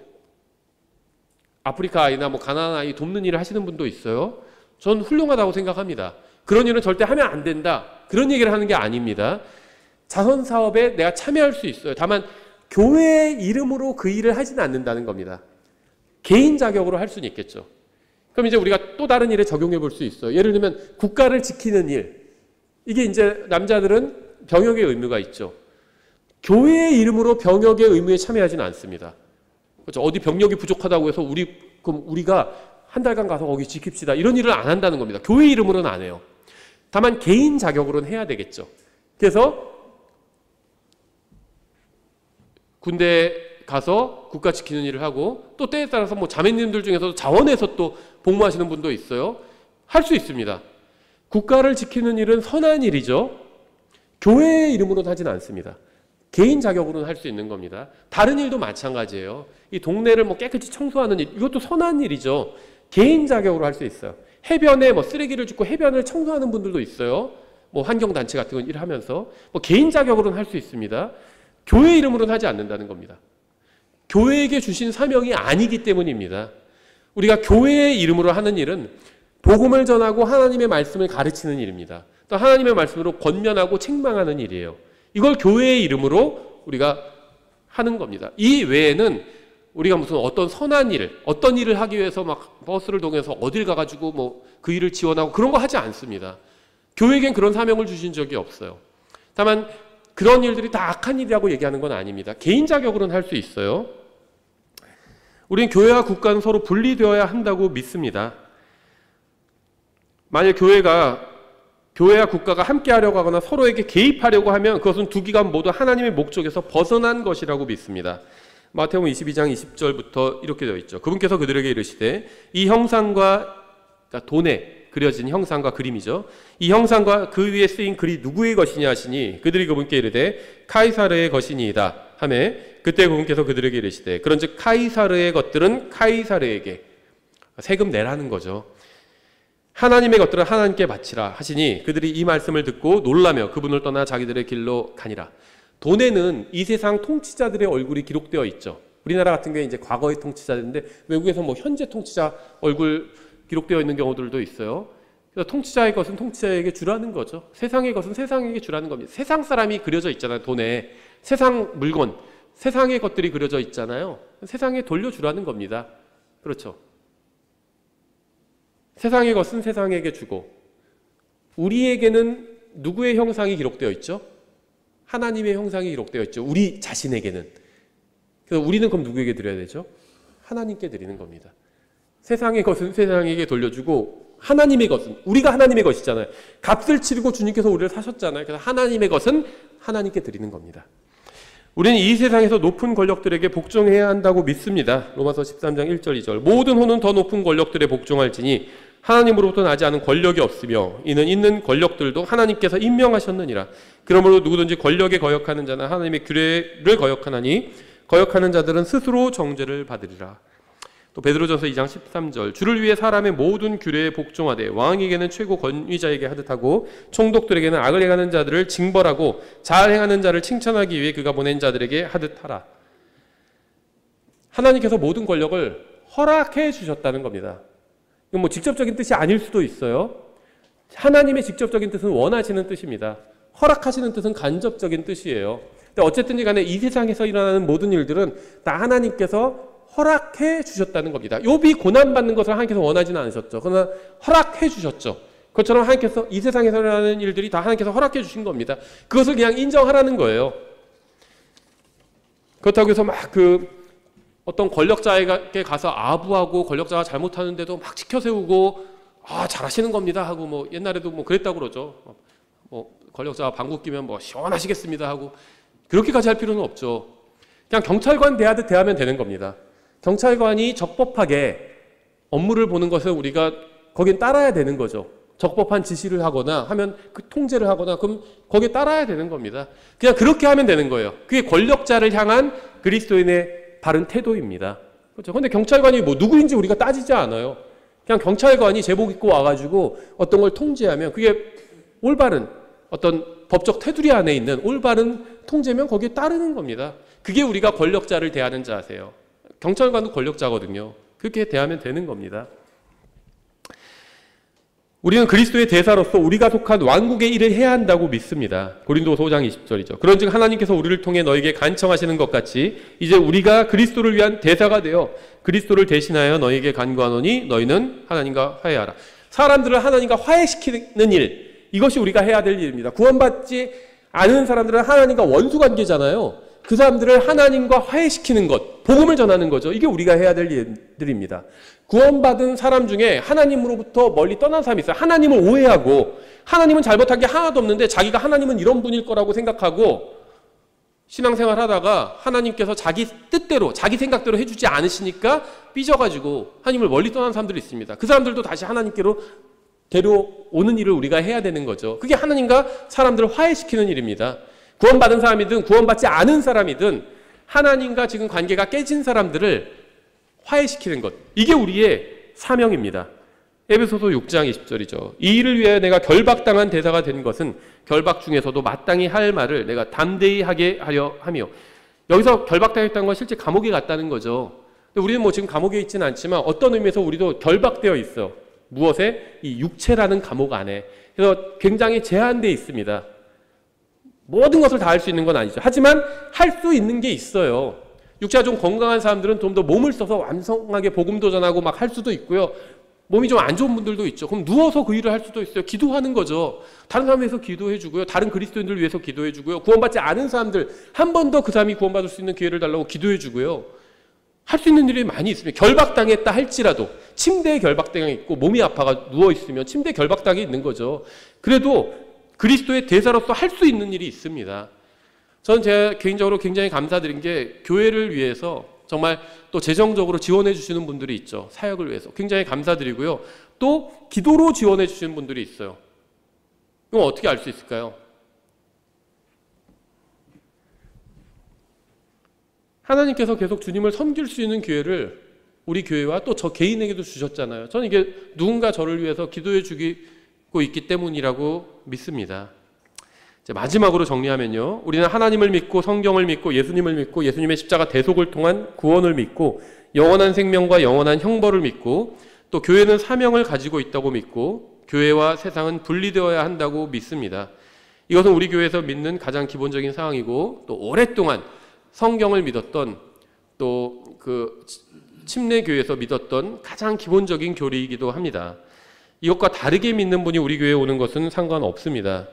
S1: 아프리카 아이나 뭐 가난한 아이 돕는 일을 하시는 분도 있어요. 전 훌륭하다고 생각합니다. 그런 일은 절대 하면 안 된다, 그런 얘기를 하는 게 아닙니다. 자선 사업에 내가 참여할 수 있어요. 다만 교회의 이름으로 그 일을 하지는 않는다는 겁니다. 개인 자격으로 할 수는 있겠죠. 그럼 이제 우리가 또 다른 일에 적용해 볼 수 있어요. 예를 들면 국가를 지키는 일, 이게 이제 남자들은 병역의 의무가 있죠. 교회의 이름으로 병역의 의무에 참여하지는 않습니다. 그렇죠? 어디 병력이 부족하다고 해서 그럼 우리가 한 달간 가서 거기 지킵시다, 이런 일을 안 한다는 겁니다. 교회 이름으로는 안 해요. 다만 개인 자격으로는 해야 되겠죠. 그래서 군대에 가서 국가 지키는 일을 하고, 또 때에 따라서 뭐 자매님들 중에서 자원에서 또 복무하시는 분도 있어요. 할 수 있습니다. 국가를 지키는 일은 선한 일이죠. 교회의 이름으로는 하진 않습니다. 개인 자격으로는 할 수 있는 겁니다. 다른 일도 마찬가지예요. 이 동네를 뭐 깨끗이 청소하는 일, 이것도 선한 일이죠. 개인 자격으로 할 수 있어요. 해변에 뭐 쓰레기를 줍고 해변을 청소하는 분들도 있어요. 뭐 환경단체 같은 건 일하면서 뭐 개인 자격으로는 할 수 있습니다. 교회 이름으로는 하지 않는다는 겁니다. 교회에게 주신 사명이 아니기 때문입니다. 우리가 교회의 이름으로 하는 일은 복음을 전하고 하나님의 말씀을 가르치는 일입니다. 또 하나님의 말씀으로 권면하고 책망하는 일이에요. 이걸 교회의 이름으로 우리가 하는 겁니다. 이 외에는 우리가 무슨 어떤 선한 일, 어떤 일을 하기 위해서 막 버스를 동해서 어딜 가가지고 뭐 그 일을 지원하고 그런 거 하지 않습니다. 교회에겐 그런 사명을 주신 적이 없어요. 다만 그런 일들이 다 악한 일이라고 얘기하는 건 아닙니다. 개인 자격으로는 할 수 있어요. 우리는 교회와 국가는 서로 분리되어야 한다고 믿습니다. 만약 교회와 국가가 함께하려고 하거나 서로에게 개입하려고 하면 그것은 두 기관 모두 하나님의 목적에서 벗어난 것이라고 믿습니다. 마태복음 22장 20절부터 이렇게 되어 있죠. 그분께서 그들에게 이르시되 이 형상과, 그러니까 돈에 그려진 형상과 그림이죠. 이 형상과 그 위에 쓰인 글이 누구의 것이냐 하시니 그들이 그분께 이르되 카이사르의 것이니이다 하매 그때 그분께서 그들에게 이르시되 그런즉 카이사르의 것들은 카이사르에게 세금 내라는 거죠. 하나님의 것들은 하나님께 바치라 하시니 그들이 이 말씀을 듣고 놀라며 그분을 떠나 자기들의 길로 가니라. 돈에는 이 세상 통치자들의 얼굴이 기록되어 있죠. 우리나라 같은 경우에 이제 과거의 통치자인데 외국에서 뭐 현재 통치자 얼굴 기록되어 있는 경우들도 있어요. 그래서 통치자의 것은 통치자에게 주라는 거죠. 세상의 것은 세상에게 주라는 겁니다. 세상 사람이 그려져 있잖아요. 돈에 세상 물건, 세상의 것들이 그려져 있잖아요. 세상에 돌려주라는 겁니다. 그렇죠. 세상의 것은 세상에게 주고 우리에게는 누구의 형상이 기록되어 있죠? 하나님의 형상이 기록되어 있죠. 우리 자신에게는. 그래서 우리는 그럼 누구에게 드려야 되죠? 하나님께 드리는 겁니다. 세상의 것은 세상에게 돌려주고 하나님의 것은 우리가 하나님의 것이잖아요. 값을 치르고 주님께서 우리를 사셨잖아요. 그래서 하나님의 것은 하나님께 드리는 겁니다. 우리는 이 세상에서 높은 권력들에게 복종해야 한다고 믿습니다. 로마서 13장 1절 2절 모든 호는 더 높은 권력들에 복종할지니 하나님으로부터 나지 않은 권력이 없으며 이는 있는 권력들도 하나님께서 임명하셨느니라. 그러므로 누구든지 권력에 거역하는 자는 하나님의 규례를 거역하나니 거역하는 자들은 스스로 정죄를 받으리라. 또 베드로전서 2장 13절 주를 위해 사람의 모든 규례에 복종하되 왕에게는 최고 권위자에게 하듯 하고 총독들에게는 악을 행하는 자들을 징벌하고 잘 행하는 자를 칭찬하기 위해 그가 보낸 자들에게 하듯 하라. 하나님께서 모든 권력을 허락해 주셨다는 겁니다. 이건 뭐 직접적인 뜻이 아닐 수도 있어요. 하나님의 직접적인 뜻은 원하시는 뜻입니다. 허락하시는 뜻은 간접적인 뜻이에요. 근데 어쨌든 간에 이 세상에서 일어나는 모든 일들은 다 하나님께서 허락해 주셨다는 겁니다. 욥이 고난받는 것을 하나님께서 원하지는 않으셨죠. 그러나 허락해 주셨죠. 그것처럼 하나님께서 이 세상에서 일어나는 일들이 다 하나님께서 허락해 주신 겁니다. 그것을 그냥 인정하라는 거예요. 그렇다고 해서 막 어떤 권력자에게 가서 아부하고 권력자가 잘못하는데도 막 지켜세우고 잘하시는 겁니다 하고 뭐 옛날에도 뭐 그랬다고 그러죠. 뭐 권력자가 방귀 끼면 뭐 시원하시겠습니다 하고 그렇게까지 할 필요는 없죠. 그냥 경찰관 대하듯 대하면 되는 겁니다. 경찰관이 적법하게 업무를 보는 것을 우리가 거긴 따라야 되는 거죠. 적법한 지시를 하거나 하면 그 통제를 하거나 그럼 거기에 따라야 되는 겁니다. 그냥 그렇게 하면 되는 거예요. 그게 권력자를 향한 그리스도인의 바른 태도입니다. 그렇죠. 근데 경찰관이 뭐 누구인지 우리가 따지지 않아요. 그냥 경찰관이 제복 입고 와가지고 어떤 걸 통제하면 그게 올바른 어떤 법적 테두리 안에 있는 올바른 통제면 거기에 따르는 겁니다. 그게 우리가 권력자를 대하는 자세요. 경찰관도 권력자거든요. 그렇게 대하면 되는 겁니다. 우리는 그리스도의 대사로서 우리가 속한 왕국의 일을 해야 한다고 믿습니다. 고린도서 5장 20절이죠. 그런즉 하나님께서 우리를 통해 너에게 간청하시는 것 같이 이제 우리가 그리스도를 위한 대사가 되어 그리스도를 대신하여 너에게 간구하노니 너희는 하나님과 화해하라. 사람들을 하나님과 화해시키는 일, 이것이 우리가 해야 될 일입니다. 구원받지 않은 사람들은 하나님과 원수관계잖아요. 그 사람들을 하나님과 화해시키는 것, 복음을 전하는 거죠. 이게 우리가 해야 될 일들입니다. 구원받은 사람 중에 하나님으로부터 멀리 떠난 사람이 있어요. 하나님을 오해하고 하나님은 잘못한 게 하나도 없는데 자기가 하나님은 이런 분일 거라고 생각하고 신앙생활 하다가 하나님께서 자기 뜻대로 자기 생각대로 해주지 않으시니까 삐져가지고 하나님을 멀리 떠난 사람들이 있습니다. 그 사람들도 다시 하나님께로 데려오는 일을 우리가 해야 되는 거죠. 그게 하나님과 사람들을 화해시키는 일입니다. 구원받은 사람이든 구원받지 않은 사람이든 하나님과 지금 관계가 깨진 사람들을 화해시키는 것, 이게 우리의 사명입니다. 에베소서 6장 20절이죠. 이 일을 위하여 내가 결박당한 대사가 된 것은 결박 중에서도 마땅히 할 말을 내가 담대히 하게 하려 하며, 여기서 결박당했다는 건 실제 감옥에 갔다는 거죠. 근데 우리는 뭐 지금 감옥에 있지는 않지만 어떤 의미에서 우리도 결박되어 있어. 무엇에? 이 육체라는 감옥 안에. 그래서 굉장히 제한되어 있습니다. 모든 것을 다 할 수 있는 건 아니죠. 하지만 할 수 있는 게 있어요. 육체가 좀 건강한 사람들은 좀 더 몸을 써서 완성하게 복음도 전하고 막 할 수도 있고요. 몸이 좀 안 좋은 분들도 있죠. 그럼 누워서 그 일을 할 수도 있어요. 기도하는 거죠. 다른 사람 위해서 기도해 주고요. 다른 그리스도인들 위해서 기도해 주고요. 구원받지 않은 사람들 한 번 더 그 사람이 구원받을 수 있는 기회를 달라고 기도해 주고요. 할 수 있는 일이 많이 있습니다. 결박당했다 할지라도, 침대에 결박당해 있고 몸이 아파가 누워 있으면 침대에 결박당해 있는 거죠. 그래도 그리스도의 대사로서 할 수 있는 일이 있습니다. 저는 제가 개인적으로 굉장히 감사드린 게 교회를 위해서 정말 또 재정적으로 지원해 주시는 분들이 있죠. 사역을 위해서 굉장히 감사드리고요. 또 기도로 지원해 주시는 분들이 있어요. 이건 어떻게 알 수 있을까요? 하나님께서 계속 주님을 섬길 수 있는 기회를 우리 교회와 또 저 개인에게도 주셨잖아요. 저는 이게 누군가 저를 위해서 기도해 주고 있기 때문이라고 믿습니다. 마지막으로 정리하면요, 우리는 하나님을 믿고 성경을 믿고 예수님을 믿고 예수님의 십자가 대속을 통한 구원을 믿고 영원한 생명과 영원한 형벌을 믿고 또 교회는 사명을 가지고 있다고 믿고 교회와 세상은 분리되어야 한다고 믿습니다. 이것은 우리 교회에서 믿는 가장 기본적인 사항이고 또 오랫동안 성경을 믿었던 또 그 침례교회에서 믿었던 가장 기본적인 교리이기도 합니다. 이것과 다르게 믿는 분이 우리 교회에 오는 것은 상관없습니다.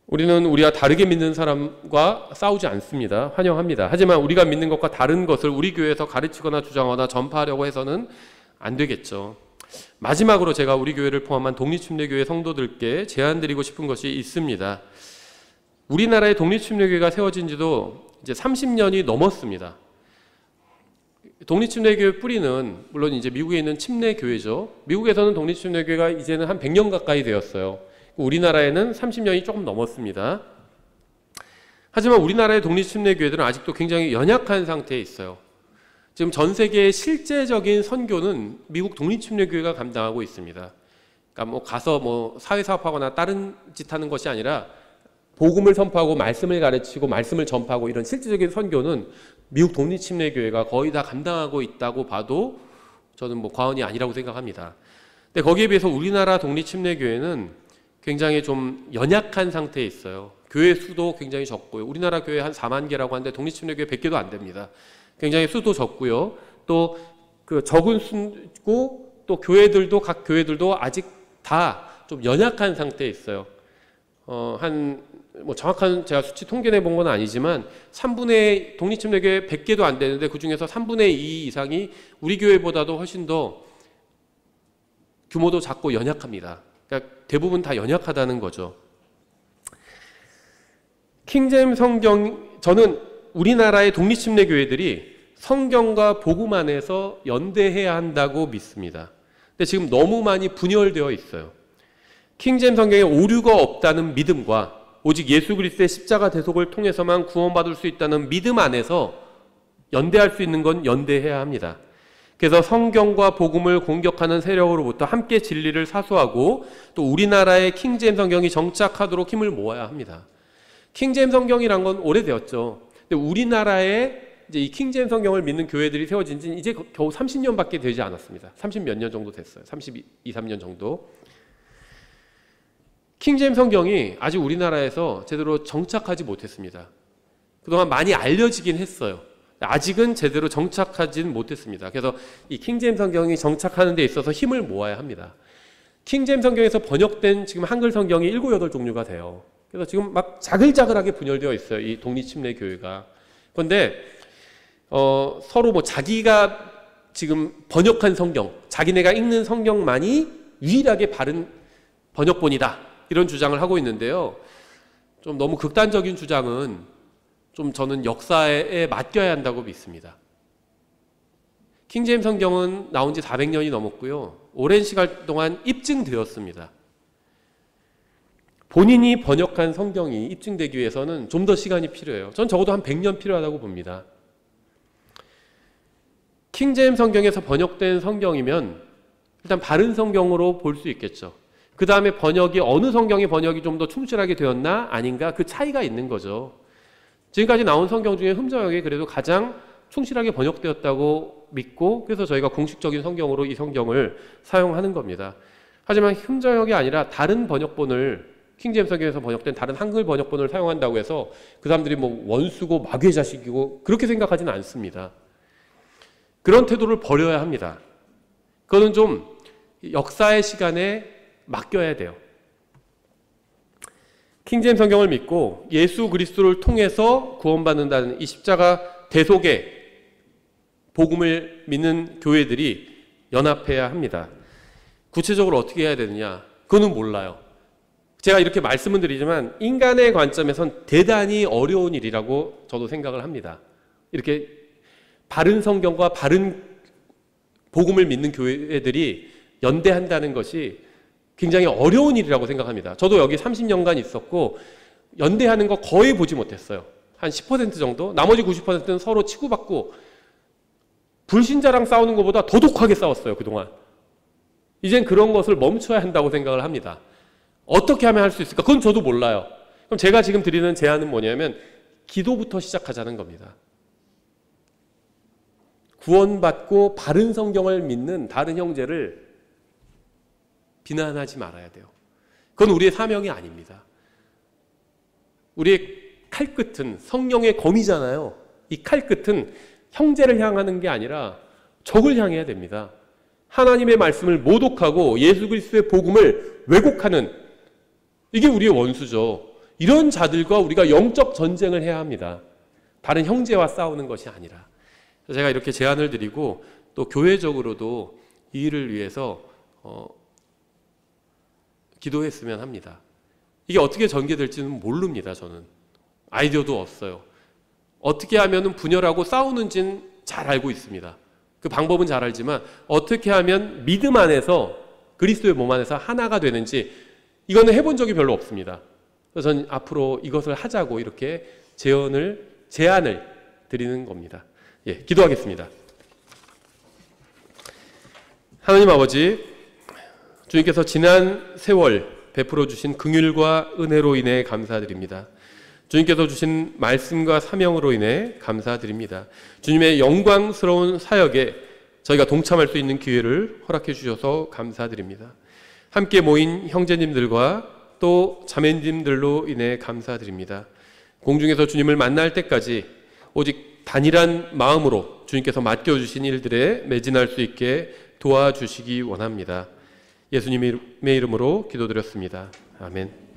S1: 우리는 우리와 다르게 믿는 사람과 싸우지 않습니다. 환영합니다. 하지만 우리가 믿는 것과 다른 것을 우리 교회에서 가르치거나 주장하거나 전파하려고 해서는 안 되겠죠. 마지막으로 제가 우리 교회를 포함한 독립침례교회 성도들께 제안드리고 싶은 것이 있습니다. 우리나라의 독립침례교회가 세워진 지도 이제 30년이 넘었습니다. 독립침례교회 뿌리는 물론 이제 미국에 있는 침례교회죠. 미국에서는 독립침례교회가 이제는 한 100년 가까이 되었어요. 우리나라에는 30년이 조금 넘었습니다. 하지만 우리나라의 독립침례교회들은 아직도 굉장히 연약한 상태에 있어요. 지금 전 세계의 실제적인 선교는 미국 독립침례교회가 감당하고 있습니다. 그러니까 뭐 가서 뭐 사회사업하거나 다른 짓 하는 것이 아니라 복음을 선포하고 말씀을 가르치고 말씀을 전파하고 이런 실질적인 선교는 미국 독립침례교회가 거의 다 감당하고 있다고 봐도 저는 뭐 과언이 아니라고 생각합니다. 근데 거기에 비해서 우리나라 독립침례교회는 굉장히 좀 연약한 상태에 있어요. 교회 수도 굉장히 적고요. 우리나라 교회 한 4만 개라고 하는데 독립침례교회 100개도 안 됩니다. 굉장히 수도 적고요. 또 그 적은 수고 또 교회들도 각 교회들도 아직 다 좀 연약한 상태에 있어요. 뭐 정확한 제가 수치 통계내 본 건 아니지만 3분의 독립침례교회 100개도 안 되는데 그 중에서 3분의 2 이상이 우리 교회보다도 훨씬 더 규모도 작고 연약합니다. 그러니까 대부분 다 연약하다는 거죠. 킹제임 성경, 저는 우리나라의 독립침례교회들이 성경과 복음 안에서 연대해야 한다고 믿습니다. 근데 지금 너무 많이 분열되어 있어요. 킹제임 성경에 오류가 없다는 믿음과 오직 예수 그리스도의 십자가 대속을 통해서만 구원받을 수 있다는 믿음 안에서 연대할 수 있는 건 연대해야 합니다. 그래서 성경과 복음을 공격하는 세력으로부터 함께 진리를 사수하고 또 우리나라의 킹제임 성경이 정착하도록 힘을 모아야 합니다. 킹제임 성경이란 건 오래되었죠. 근데 우리나라에 이제 이 킹제임 성경을 믿는 교회들이 세워진 지 이제 겨우 30년밖에 되지 않았습니다. 30몇 년 정도 됐어요. 32, 3년 정도. 킹제임 성경이 아직 우리나라에서 제대로 정착하지 못했습니다. 그동안 많이 알려지긴 했어요. 아직은 제대로 정착하진 못했습니다. 그래서 이 킹제임 성경이 정착하는 데 있어서 힘을 모아야 합니다. 킹제임 성경에서 번역된 지금 한글 성경이 7, 8종류가 돼요. 그래서 지금 막 자글자글하게 분열되어 있어요. 이 독립침례교회가. 그런데 서로 뭐 자기가 지금 번역한 성경, 자기네가 읽는 성경만이 유일하게 바른 번역본이다. 이런 주장을 하고 있는데요. 좀 너무 극단적인 주장은 좀 저는 역사에 맡겨야 한다고 믿습니다. 킹제임스 성경은 나온 지 400년이 넘었고요. 오랜 시간 동안 입증되었습니다. 본인이 번역한 성경이 입증되기 위해서는 좀 더 시간이 필요해요. 전 적어도 한 100년 필요하다고 봅니다. 킹제임스 성경에서 번역된 성경이면 일단 바른 성경으로 볼 수 있겠죠. 그 다음에 번역이 어느 성경의 번역이 좀 더 충실하게 되었나 아닌가 그 차이가 있는 거죠. 지금까지 나온 성경 중에 흠저역이 그래도 가장 충실하게 번역되었다고 믿고 그래서 저희가 공식적인 성경으로 이 성경을 사용하는 겁니다. 하지만 흠저역이 아니라 다른 번역본을 킹제임스 성경에서 번역된 다른 한글 번역본을 사용한다고 해서 그 사람들이 뭐 원수고 마귀의 자식이고 그렇게 생각하지는 않습니다. 그런 태도를 버려야 합니다. 그거는 좀 역사의 시간에 맡겨야 돼요. 킹제임스 성경을 믿고 예수 그리스도를 통해서 구원받는다는 이 십자가 대속의 복음을 믿는 교회들이 연합해야 합니다. 구체적으로 어떻게 해야 되느냐? 그거는 몰라요. 제가 이렇게 말씀을 드리지만 인간의 관점에선 대단히 어려운 일이라고 저도 생각을 합니다. 이렇게 바른 성경과 바른 복음을 믿는 교회들이 연대한다는 것이 굉장히 어려운 일이라고 생각합니다. 저도 여기 30년간 있었고 연대하는 거 거의 보지 못했어요. 한 10% 정도? 나머지 90%는 서로 치고받고 불신자랑 싸우는 것보다 더 독하게 싸웠어요, 그동안. 이젠 그런 것을 멈춰야 한다고 생각을 합니다. 어떻게 하면 할 수 있을까? 그건 저도 몰라요. 그럼 제가 지금 드리는 제안은 뭐냐면 기도부터 시작하자는 겁니다. 구원받고 바른 성경을 믿는 다른 형제를 비난하지 말아야 돼요. 그건 우리의 사명이 아닙니다. 우리의 칼끝은 성령의 검이잖아요. 이 칼끝은 형제를 향하는 게 아니라 적을 향해야 됩니다. 하나님의 말씀을 모독하고 예수 그리스도의 복음을 왜곡하는 이게 우리의 원수죠. 이런 자들과 우리가 영적 전쟁을 해야 합니다. 다른 형제와 싸우는 것이 아니라. 제가 이렇게 제안을 드리고 또 교회적으로도 이 일을 위해서 기도했으면 합니다. 이게 어떻게 전개될지는 모릅니다. 저는 아이디어도 없어요. 어떻게 하면 분열하고 싸우는지는 잘 알고 있습니다. 그 방법은 잘 알지만 어떻게 하면 믿음 안에서 그리스도의 몸 안에서 하나가 되는지 이거는 해본 적이 별로 없습니다. 그래서 저는 앞으로 이것을 하자고 이렇게 제안을 드리는 겁니다. 예, 기도하겠습니다. 하나님 아버지, 주님께서 지난 세월 베풀어 주신 긍휼과 은혜로 인해 감사드립니다. 주님께서 주신 말씀과 사명으로 인해 감사드립니다. 주님의 영광스러운 사역에 저희가 동참할 수 있는 기회를 허락해 주셔서 감사드립니다. 함께 모인 형제님들과 또 자매님들로 인해 감사드립니다. 공중에서 주님을 만날 때까지 오직 단일한 마음으로 주님께서 맡겨주신 일들에 매진할 수 있게 도와주시기 원합니다. 예수님의 이름으로 기도드렸습니다. 아멘.